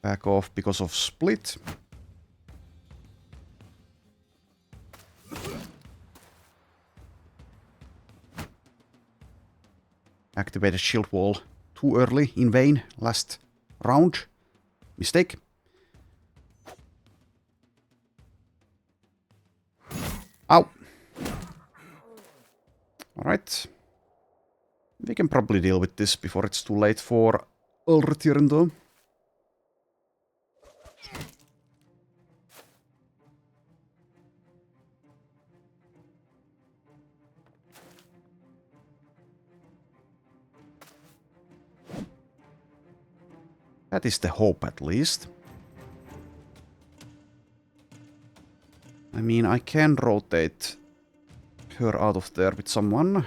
back off because of split. Activated shield wall too early, in vain, last round. Mistake. Ow! Alright. We can probably deal with this before it's too late for El Return though. That is the hope, at least. I mean, I can rotate her out of there with someone.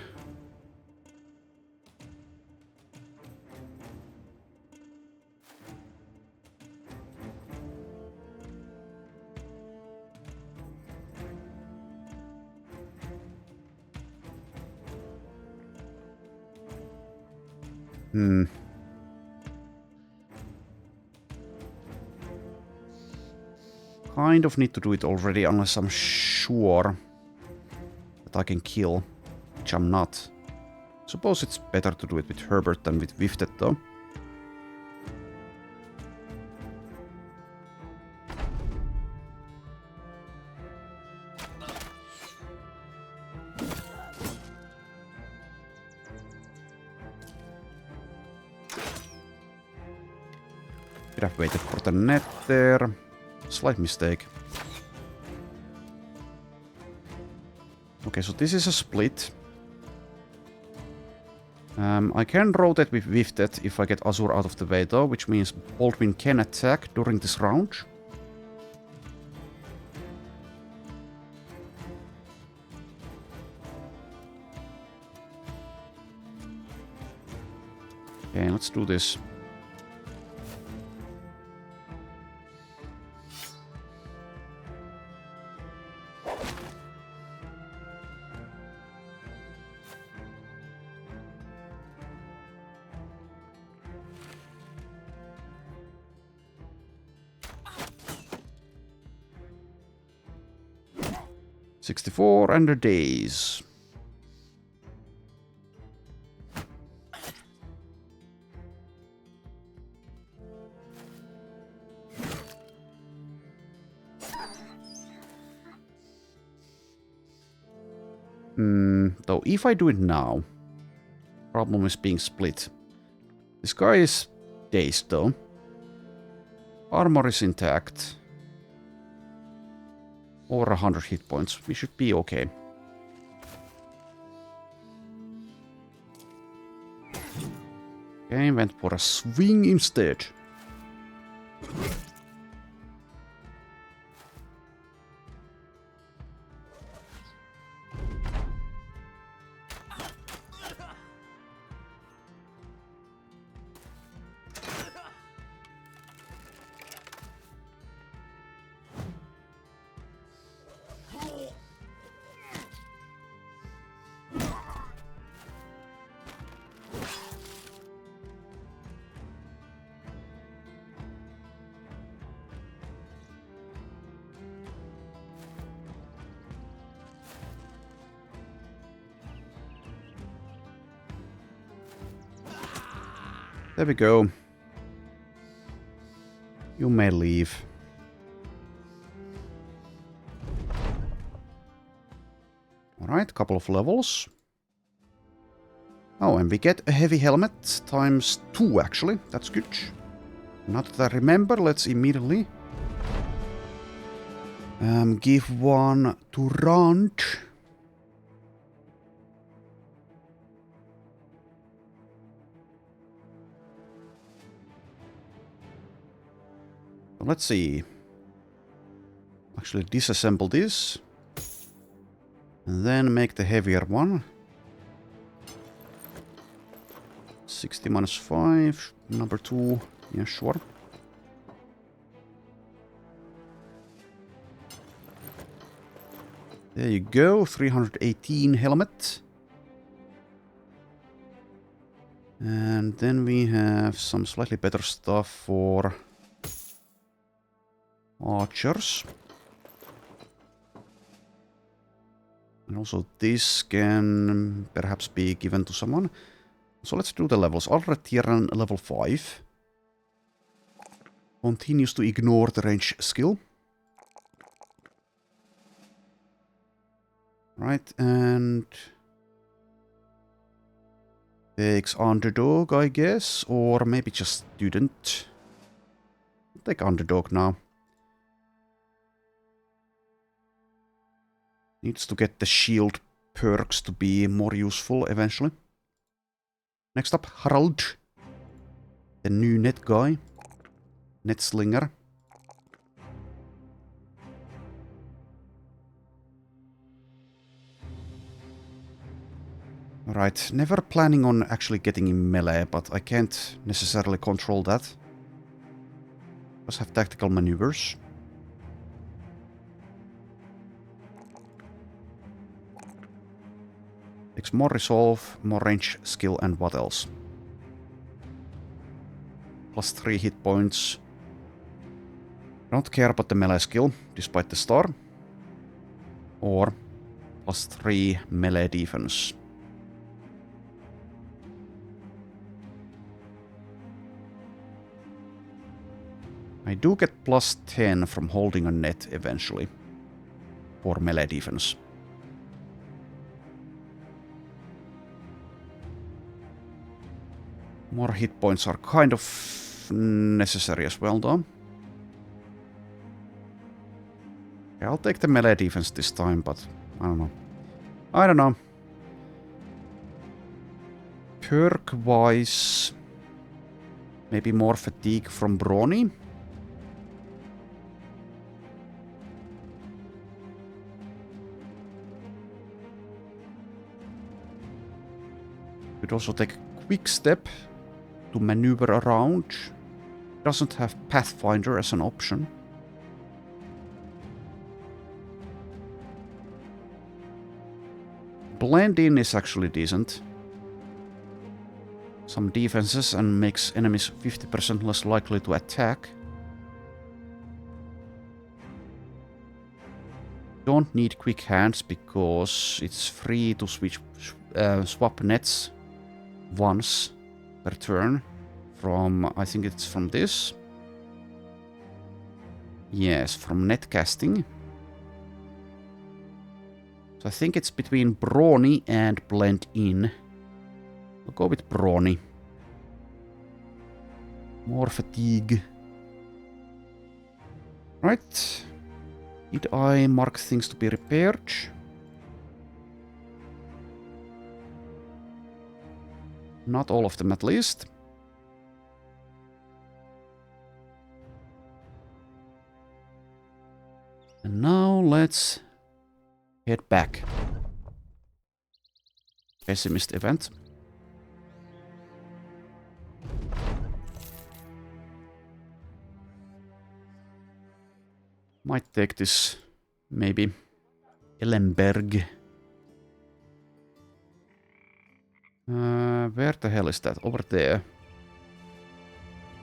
Kind of need to do it already, unless I'm sure that I can kill, which I'm not. Suppose it's better to do it with Herbert than with Wifted, though. Could have waited for the net there. Slight mistake. Okay, so this is a split. I can rotate with Wifted if I get Azur out of the way though, which means Baldwin can attack during this round. Okay, let's do this. $64 under days. Though if I do it now, problem is being split. This guy is dazed though. Armor is intact. Over 100 hit points. We should be okay. Okay, went for a swing instead. There we go. You may leave. Alright, couple of levels. Oh, and we get a heavy helmet times 2 actually. That's good. Not that I remember, let's immediately give one to Ranch. Let's see. Actually disassemble this. And then make the heavier one. 60 minus 5. Number 2. Yeah, sure. There you go. 318 helmet. And then we have some slightly better stuff for archers. And also this can perhaps be given to someone. So let's do the levels. Already level 5. Continues to ignore the range skill. Right, and takes underdog, I guess, or maybe just student. Take underdog now. Needs to get the shield perks to be more useful eventually. Next up, Harald. The new net guy. Net slinger. Right, never planning on actually getting in melee, but I can't necessarily control that. Let's have tactical maneuvers. Takes more resolve, more range skill, and what else? Plus 3 hit points. Don't care about the melee skill, despite the star. Or plus 3 melee defense. I do get plus 10 from holding a net eventually. For melee defense. More hit points are kind of necessary as well though. Yeah, I'll take the melee defense this time, but I don't know. I don't know. Perk-wise, maybe more fatigue from Brawny. Could also take a quick step to maneuver around. Doesn't have Pathfinder as an option. Blend in is actually decent. Some defenses and makes enemies 50% less likely to attack. Don't need quick hands because it's free to swap nets once per turn from, I think it's from this. Yes, from net casting. So I think it's between Brawny and Blend In. We'll go with Brawny. More fatigue. Right. Did I mark things to be repaired? Not all of them, at least. And now let's head back. Pessimist event. Might take this, maybe. Ellenberg. Where the hell is that? Over there.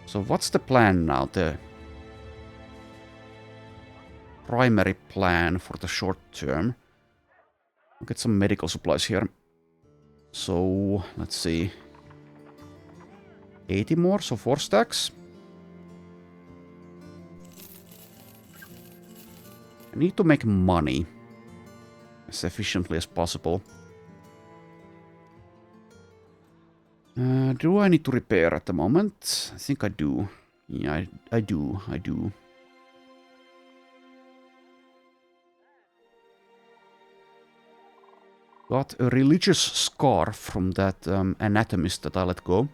So what's the plan now? The primary plan for the short term. I'll get some medical supplies here. So, let's see. 80 more, so 4 stacks. I need to make money as efficiently as possible. Do I need to repair at the moment? I think I do. Yeah, I do. Got a religious scarf from that anatomist that I let go.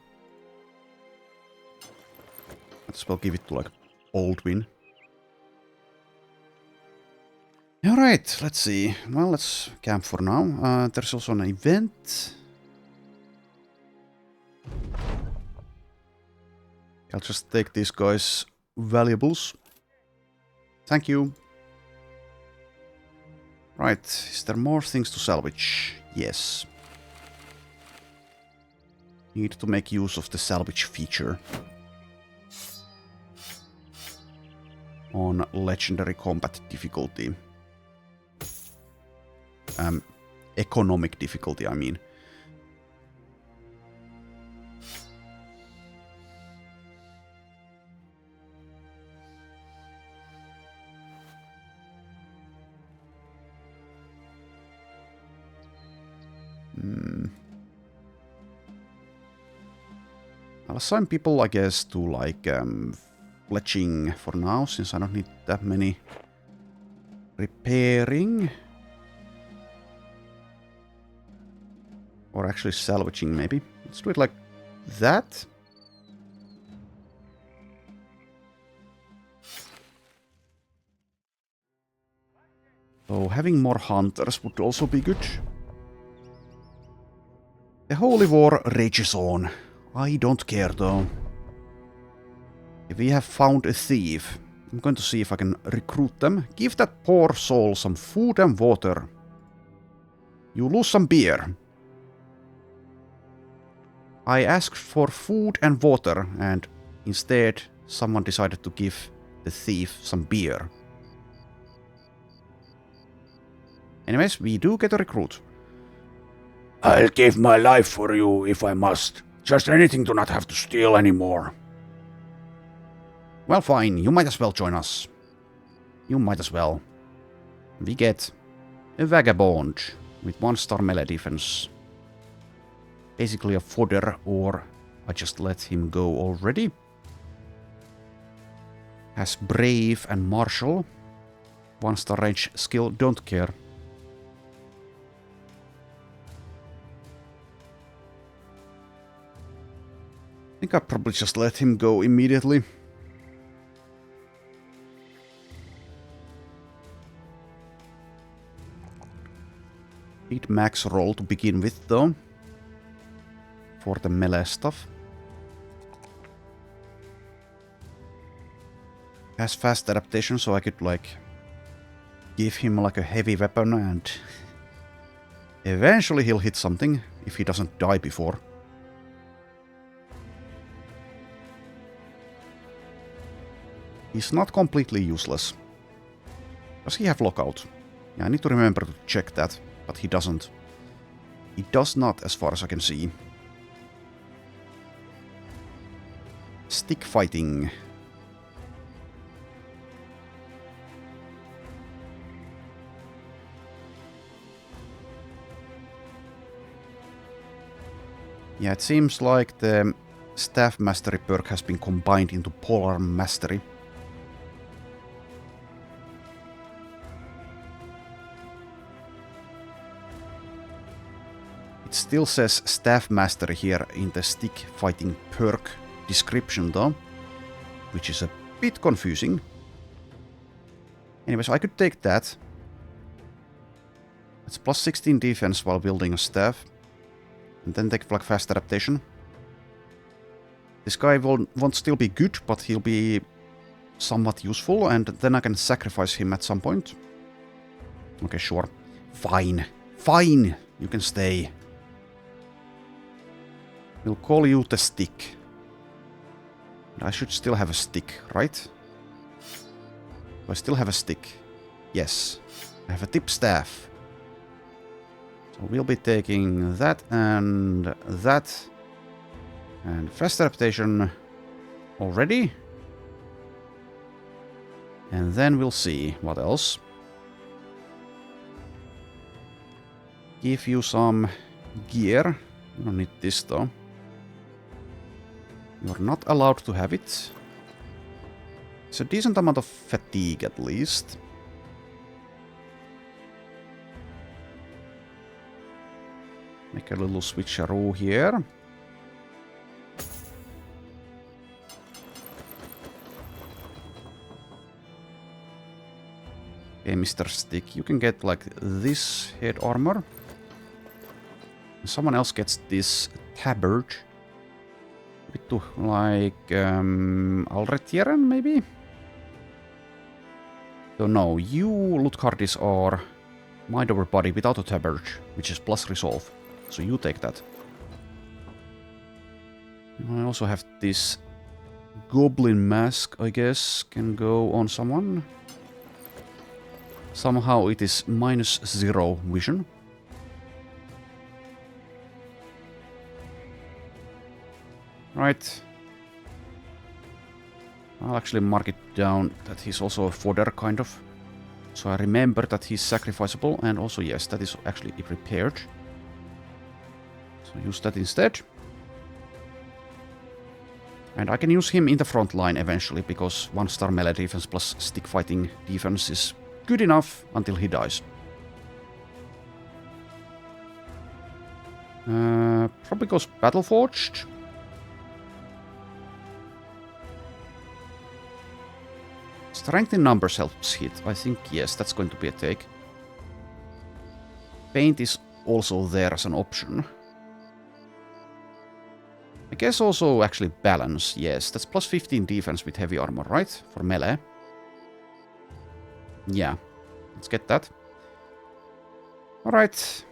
Might as well give it to like Aldwin. Alright, let's see. Well, let's camp for now. There's also an event. I'll just take these guys' valuables. Thank you. Right, is there more things to salvage? Yes. Need to make use of the salvage feature. on legendary combat difficulty. Economic difficulty, I mean. I'll assign people, I guess, to like fletching for now, since I don't need that many repairing. Or actually salvaging, maybe. Let's do it like that. So having more hunters would also be good. The Holy War rages on. I don't care though. If we have found a thief, I'm going to see if I can recruit them. Give that poor soul some food and water. You lose some beer. I asked for food and water, and instead someone decided to give the thief some beer. Anyways, we do get a recruit. I'll give my life for you if I must. Just anything to not have to steal anymore. Well, fine, you might as well join us. You might as well. We get a vagabond with 1-star melee defense. Basically a fodder, or I just let him go already. Has brave and martial. 1-star range skill, don't care. I think I'll probably just let him go immediately. Need max roll to begin with though. For the melee stuff. Has fast adaptation, so I could like give him like a heavy weapon and eventually he'll hit something if he doesn't die before. He's not completely useless. Does he have lockout? Yeah, I need to remember to check that, but he doesn't. He does not, as far as I can see. Stick fighting. Yeah, it seems like the Staff Mastery perk has been combined into Polearm Mastery. It still says Staff Mastery here in the Stick Fighting perk description though, which is a bit confusing. Anyway, so I could take that. It's plus 16 defense while building a staff. And then take like fast adaptation. This guy won't still be good, but he'll be somewhat useful, and then I can sacrifice him at some point. Okay, sure. Fine. Fine! You can stay. We'll call you the stick. I should still have a stick, right? Do I still have a stick? Yes. I have a tip staff. So we'll be taking that and that. And fast adaptation already. And then we'll see what else. Give you some gear. You don't need this though. You're not allowed to have it. It's a decent amount of fatigue at least. Make a little switcheroo here. Okay, Mr. Stick, you can get like this head armor. Someone else gets this tabard. Vittu, like Alretieran maybe? So no, you Lutkardis are mind over body without a tabard, which is plus resolve. So you take that. I also have this Goblin mask, I guess, can go on someone. Somehow it is -0 vision. Right. I'll actually mark it down that he's also a fodder, kind of. So I remember that he's sacrificable, and also, yes, that is actually repaired. So use that instead. And I can use him in the front line eventually, because 1-star melee defense plus stick fighting defense is good enough until he dies. Probably goes Battleforged. Strength in numbers helps hit. I think, yes, that's going to be a take. Paint is also there as an option. I guess also actually balance, yes. That's plus 15 defense with heavy armor, right? For melee. Yeah, let's get that. Alright.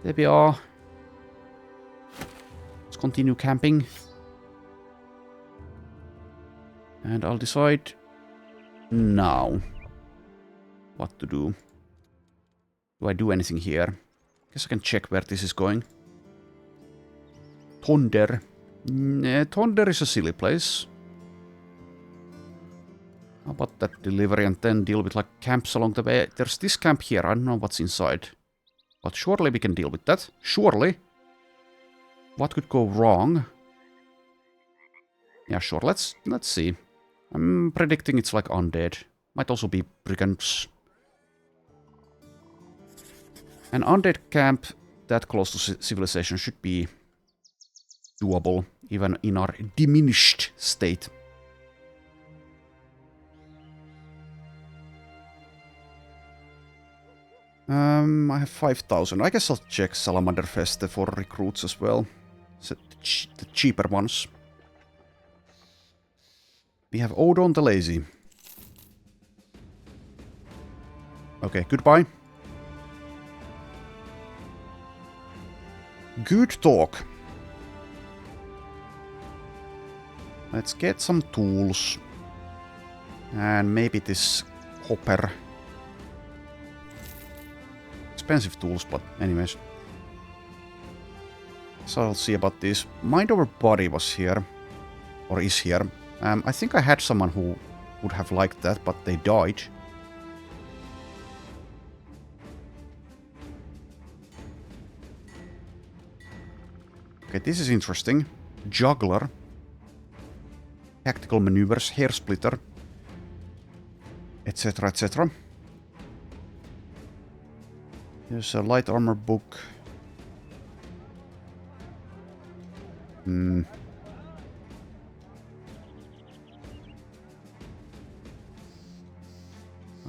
There we are. Let's continue camping. And I'll decide now what to do. Do I do anything here? Guess I can check where this is going. Thunder. Thunder is a silly place. How about that delivery and then deal with like camps along the way? There's this camp here. I don't know what's inside. But surely we can deal with that. Surely. What could go wrong? Yeah, sure. Let's see. I'm predicting it's like undead. Might also be brigands. An undead camp that close to civilization should be doable, even in our diminished state. I have 5,000. I guess I'll check Salamander Feste for recruits as well. So the cheaper ones. We have Odon the Lazy. Okay, goodbye. Good talk. Let's get some tools. And maybe this hopper. Expensive tools, but anyways. So I'll see about this. Mind over Body was here. Or is here. I think I had someone who would have liked that, but they died. Okay, this is interesting. Juggler. Tactical maneuvers, hair splitter. Etc, etc. There's a light armor book.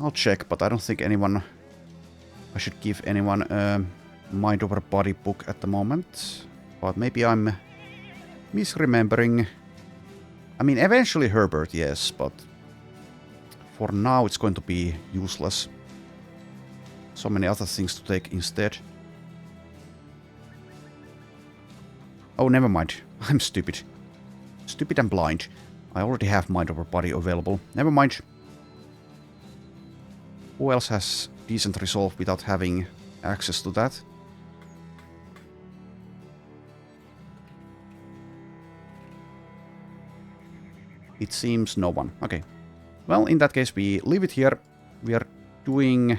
I'll check, but I don't think anyone... I should give anyone a mind over body book at the moment. But maybe I'm misremembering. I mean, eventually Herbert, yes, but for now it's going to be useless. So many other things to take instead. Oh, never mind. I'm stupid. Stupid and blind. I already have mind over body available. Never mind. Who else has decent resolve without having access to that? It seems no one. Okay. Well, in that case, we leave it here. We are doing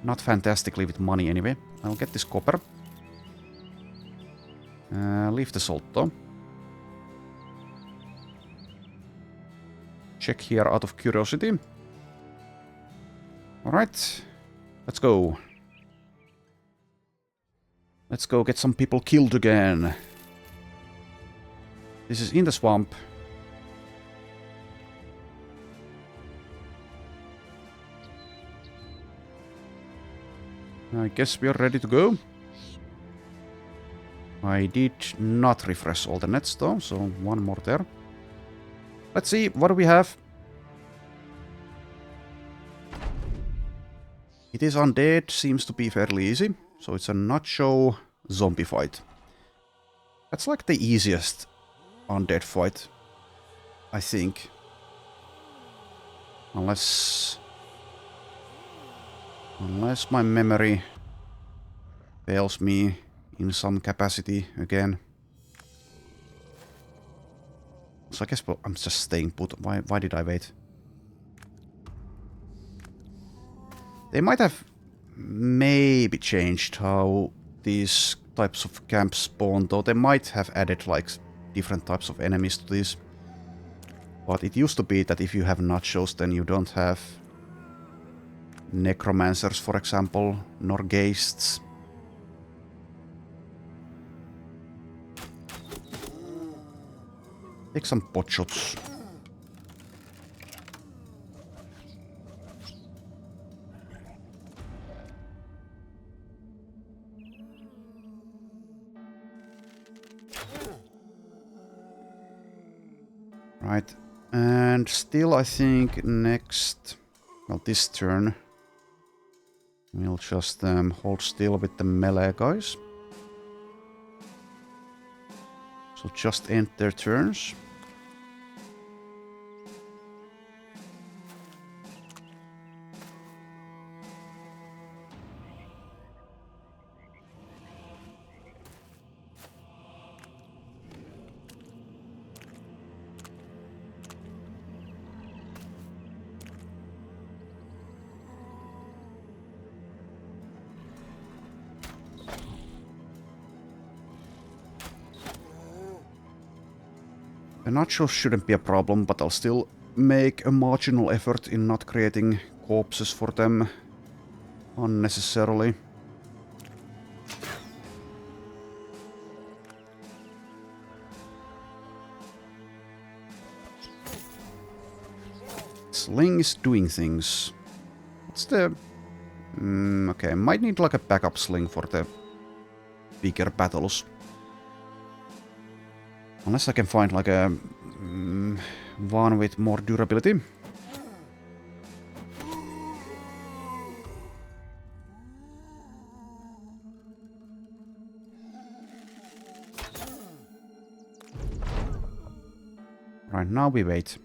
not fantastically with money anyway. I'll get this copper. Leave the salt though. Check here out of curiosity. Alright. Let's go. Let's go get some people killed again. This is in the swamp. I guess we are ready to go. I did not refresh all the nets though, so one more there. Let's see, what do we have? It is undead, seems to be fairly easy. So it's a nacho zombie fight. That's like the easiest undead fight. I think. Unless my memory fails me in some capacity again. So I guess I'm just staying put. Why did I wait? They might have maybe changed how these types of camps spawn, though they might have added like different types of enemies to this. But it used to be that if you have nachos, then you don't have necromancers, for example, nor geists. Take some pot shots. Right. And still I think next... Well, this turn... We'll just hold still with the melee guys. So just end their turns. The nachos shouldn't be a problem, but I'll still make a marginal effort in not creating corpses for them unnecessarily. Sling is doing things. What's the... okay, might need like a backup sling for the bigger battles. Unless I can find like a one with more durability. Right, now we wait.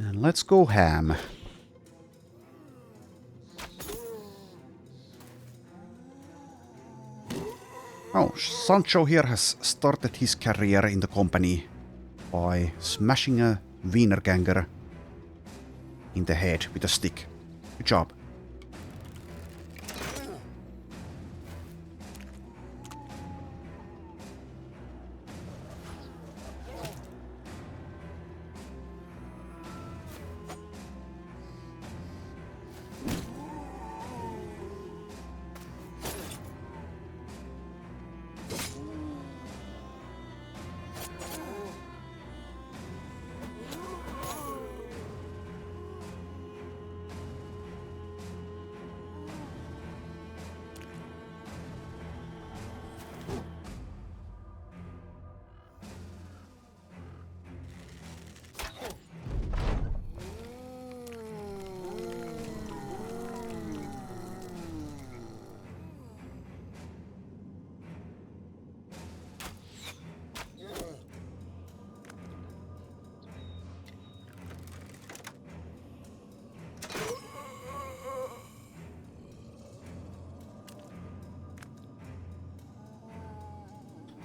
And let's go ham. Oh, Sancho here has started his career in the company by smashing a Wienerganger in the head with a stick. Good job.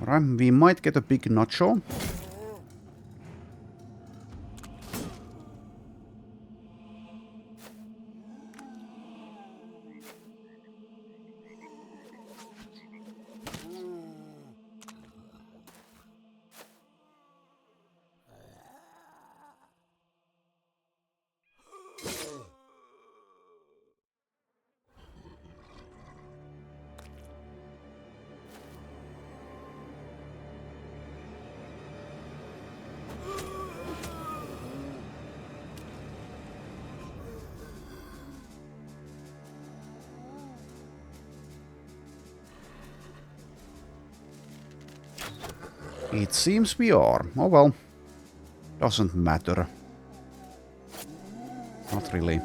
Alright, we might get a big nacho. It seems we are. Oh well. Doesn't matter. Not really.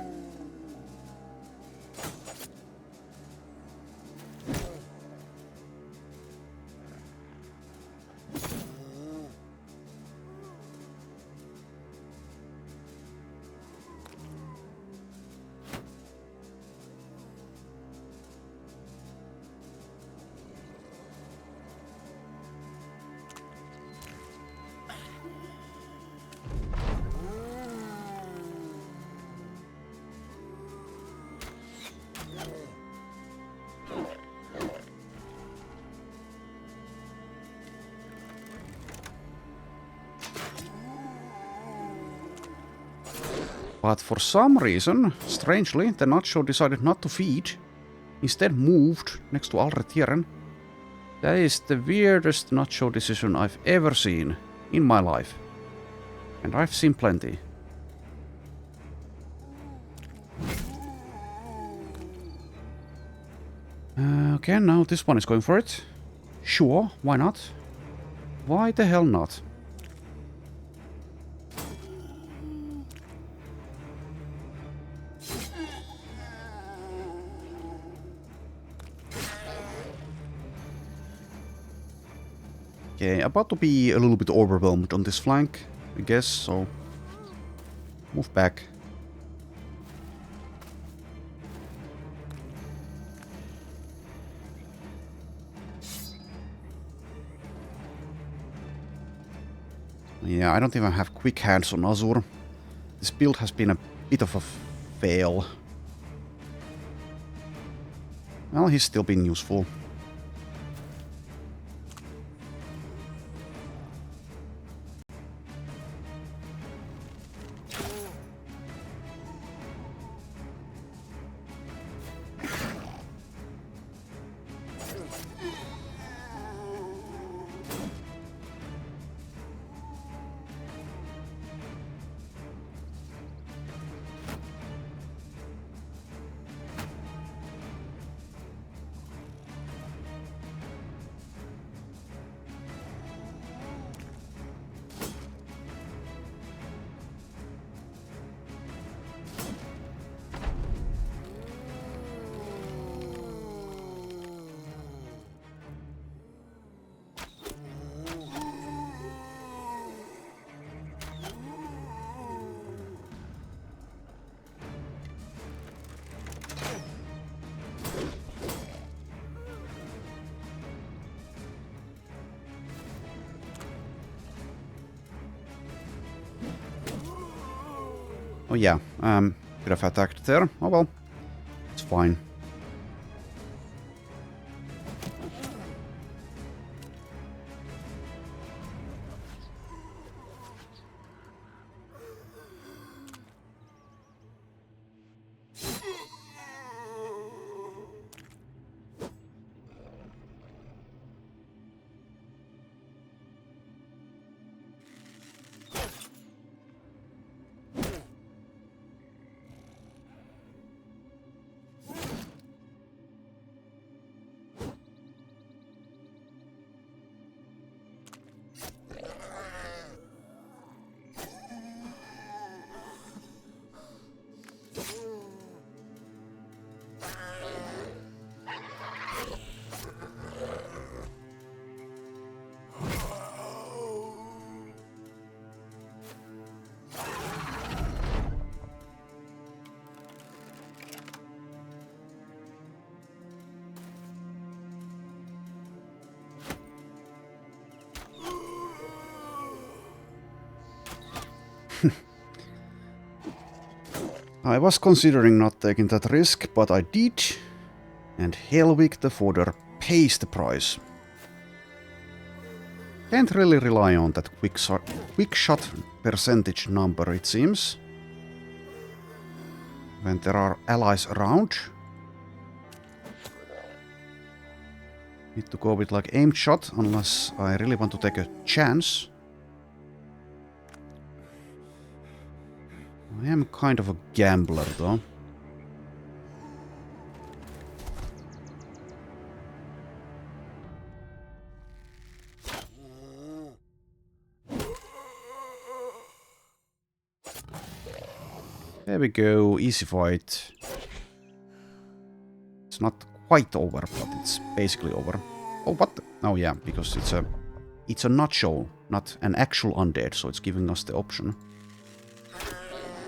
But for some reason, strangely, the Nacho decided not to feed. Instead moved next to Alretieren. That is the weirdest Nacho decision I've ever seen in my life. And I've seen plenty. Okay, now this one is going for it. Sure, why not? Why the hell not? Okay, about to be a little bit overwhelmed on this flank, I guess, so move back. Yeah, I don't even have quick hands on Azur. This build has been a bit of a fail. Well, he's still been useful. Oh yeah, could have attacked there. Oh well, it's fine. I was considering not taking that risk, but I did. And Helwig the Fodder pays the price. Can't really rely on that quick shot percentage number, it seems. When there are allies around. Need to go with like aimed shot, unless I really want to take a chance. I am kind of a gambler, though. There we go, easy fight. It's not quite over, but it's basically over. Oh, what? Oh yeah, because it's a nutshell, not an actual undead, so it's giving us the option.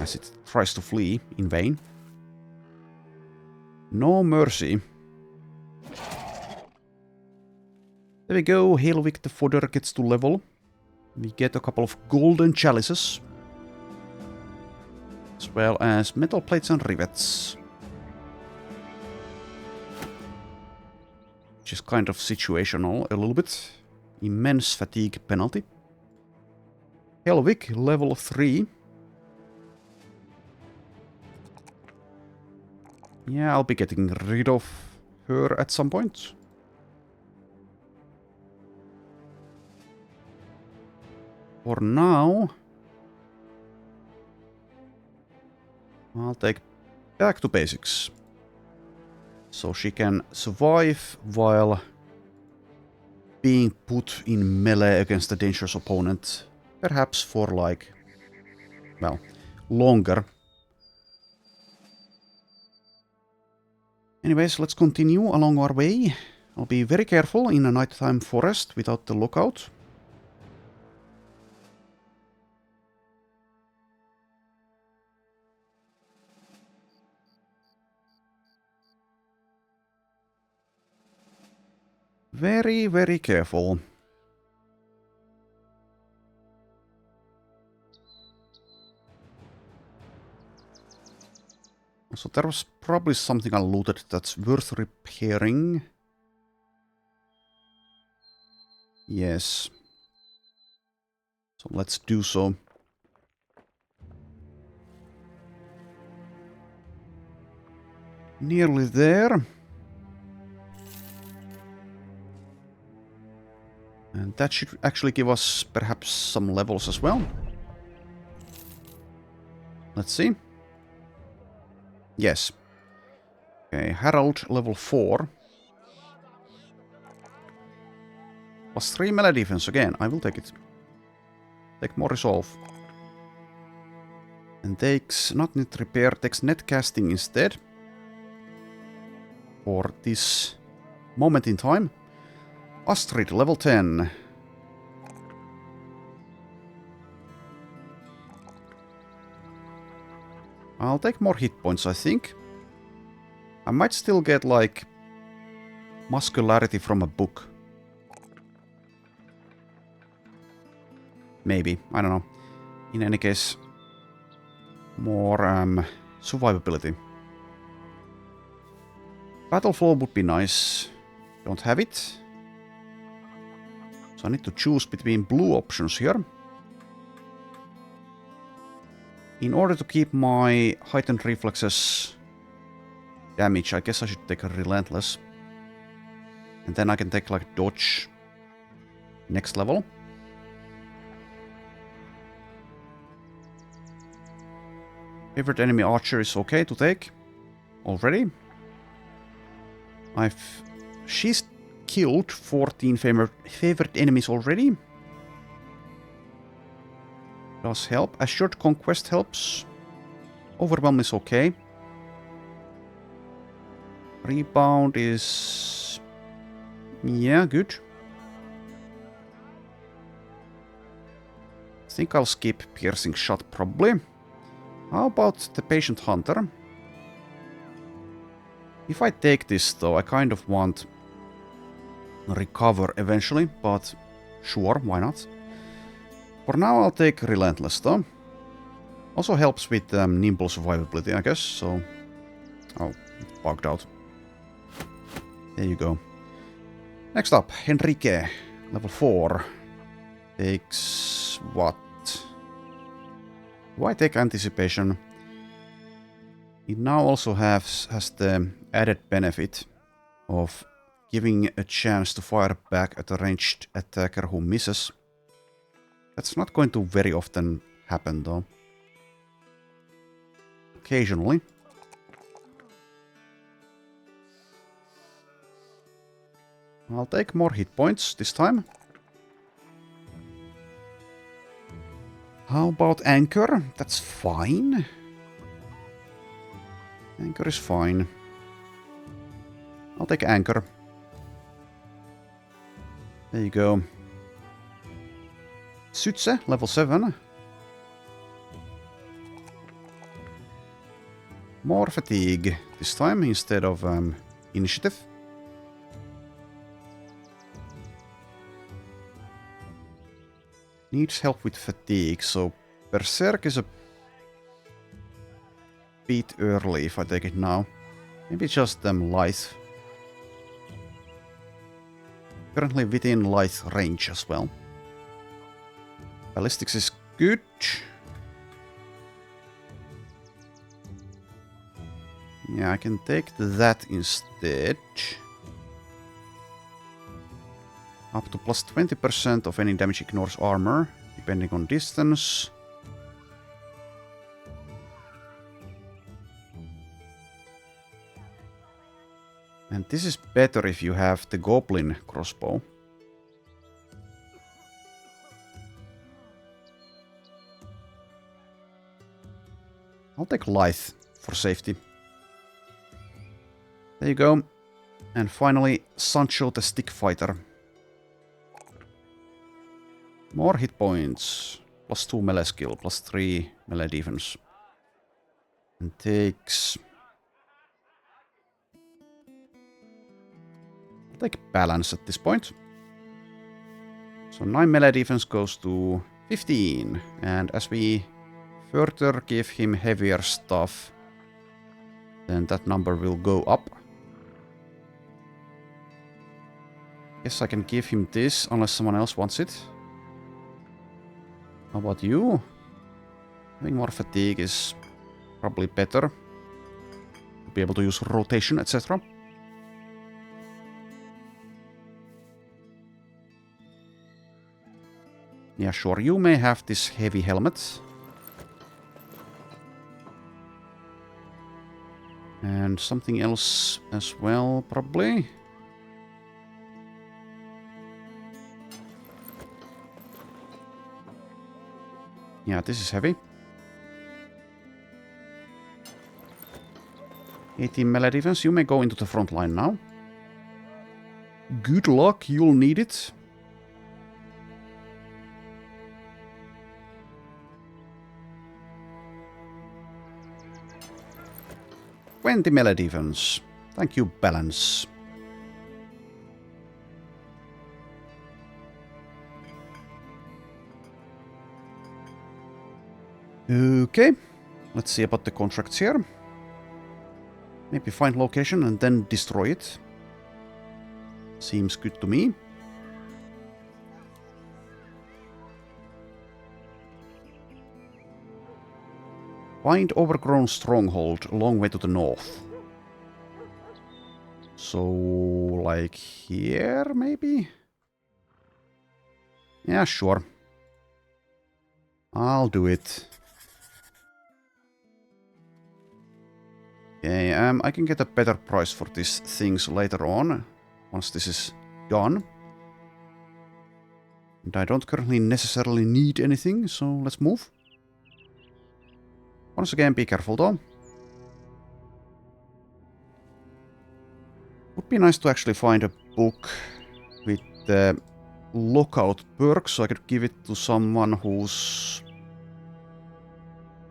As it tries to flee in vain. No mercy. There we go, Helvik the fodder gets to level. We get a couple of golden chalices. As well as metal plates and rivets. Which is kind of situational a little bit. Immense fatigue penalty. Helvik, level 3. Yeah, I'll be getting rid of her at some point. For now, I'll take back to basics. So she can survive while being put in melee against a dangerous opponent. Perhaps for like, well, longer. Anyways, let's continue along our way. I'll be very careful in a nighttime forest without the lookout. Very, very careful. So there was probably something I looted that's worth repairing. Yes. So let's do so. Nearly there. And that should actually give us perhaps some levels as well. Let's see. Yes. Okay, Herald level 4. Plus 3 melee defense again. I will take it. Take more resolve. And takes not net repair, takes net casting instead. For this moment in time. Astrid level 10. I'll take more hit points, I think. I might still get, like, muscularity from a book. Maybe, I don't know. In any case, more survivability. Battle flow would be nice. Don't have it. So I need to choose between blue options here. In order to keep my heightened reflexes damage, I guess I should take a relentless. And then I can take like dodge next level. Favorite enemy archer is okay to take already. She's killed 14 favorite enemies already. Does help. Assured conquest helps. Overwhelm is okay. Rebound is... yeah, good. I think I'll skip piercing shot probably. How about the patient hunter? If I take this though, I kind of want recover eventually, but sure, why not? For now I'll take relentless though. Also helps with nimble survivability, I guess, so... oh, bugged out. There you go. Next up, Henrique, level 4. Takes... what? Do I take anticipation? It now also has the added benefit of giving a chance to fire back at a ranged attacker who misses. That's not going to very often happen though. Occasionally. I'll take more hit points this time. How about anchor? That's fine. Anchor is fine. I'll take anchor. There you go. Sutse, level 7. More fatigue this time instead of initiative. Needs help with fatigue, so Berserk is a bit early if I take it now. Maybe just lithe. Currently within lithe range as well. Ballistics is good. Yeah, I can take that instead. Up to plus 20% of any damage ignores armor, depending on distance. And this is better if you have the goblin crossbow. I'll take lithe for safety. There you go. And finally, Sancho the Stick Fighter. More hit points. Plus 2 melee skill, plus 3 melee defense. And takes... I'll take balance at this point. So 9 melee defense goes to 15. And as we further give him heavier stuff, then that number will go up. Guess I can give him this unless someone else wants it. How about you? Having more fatigue is probably better. Be able to use rotation, etc. Yeah, sure, you may have this heavy helmet. And something else as well, probably. Yeah, this is heavy. 18 melee defense. You may go into the front line now. Good luck, you'll need it. $20 melee defense. Thank you, balance. Okay, let's see about the contracts here. Maybe find location and then destroy it. Seems good to me. Find overgrown stronghold a long way to the north. So, like here, maybe? Yeah, sure. I'll do it. Okay, I can get a better price for these things later on, once this is done. And I don't currently necessarily need anything, so let's move. Once again, be careful though. Would be nice to actually find a book with the lockout perk, so I could give it to someone whose...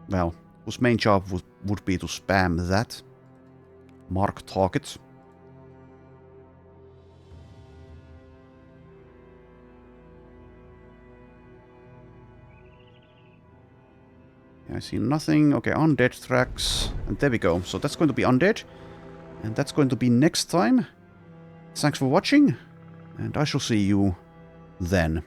well, whose main job would be to spam that. Mark target. I see nothing. Okay, undead tracks. And there we go. So that's going to be undead. And that's going to be next time. Thanks for watching. And I shall see you then.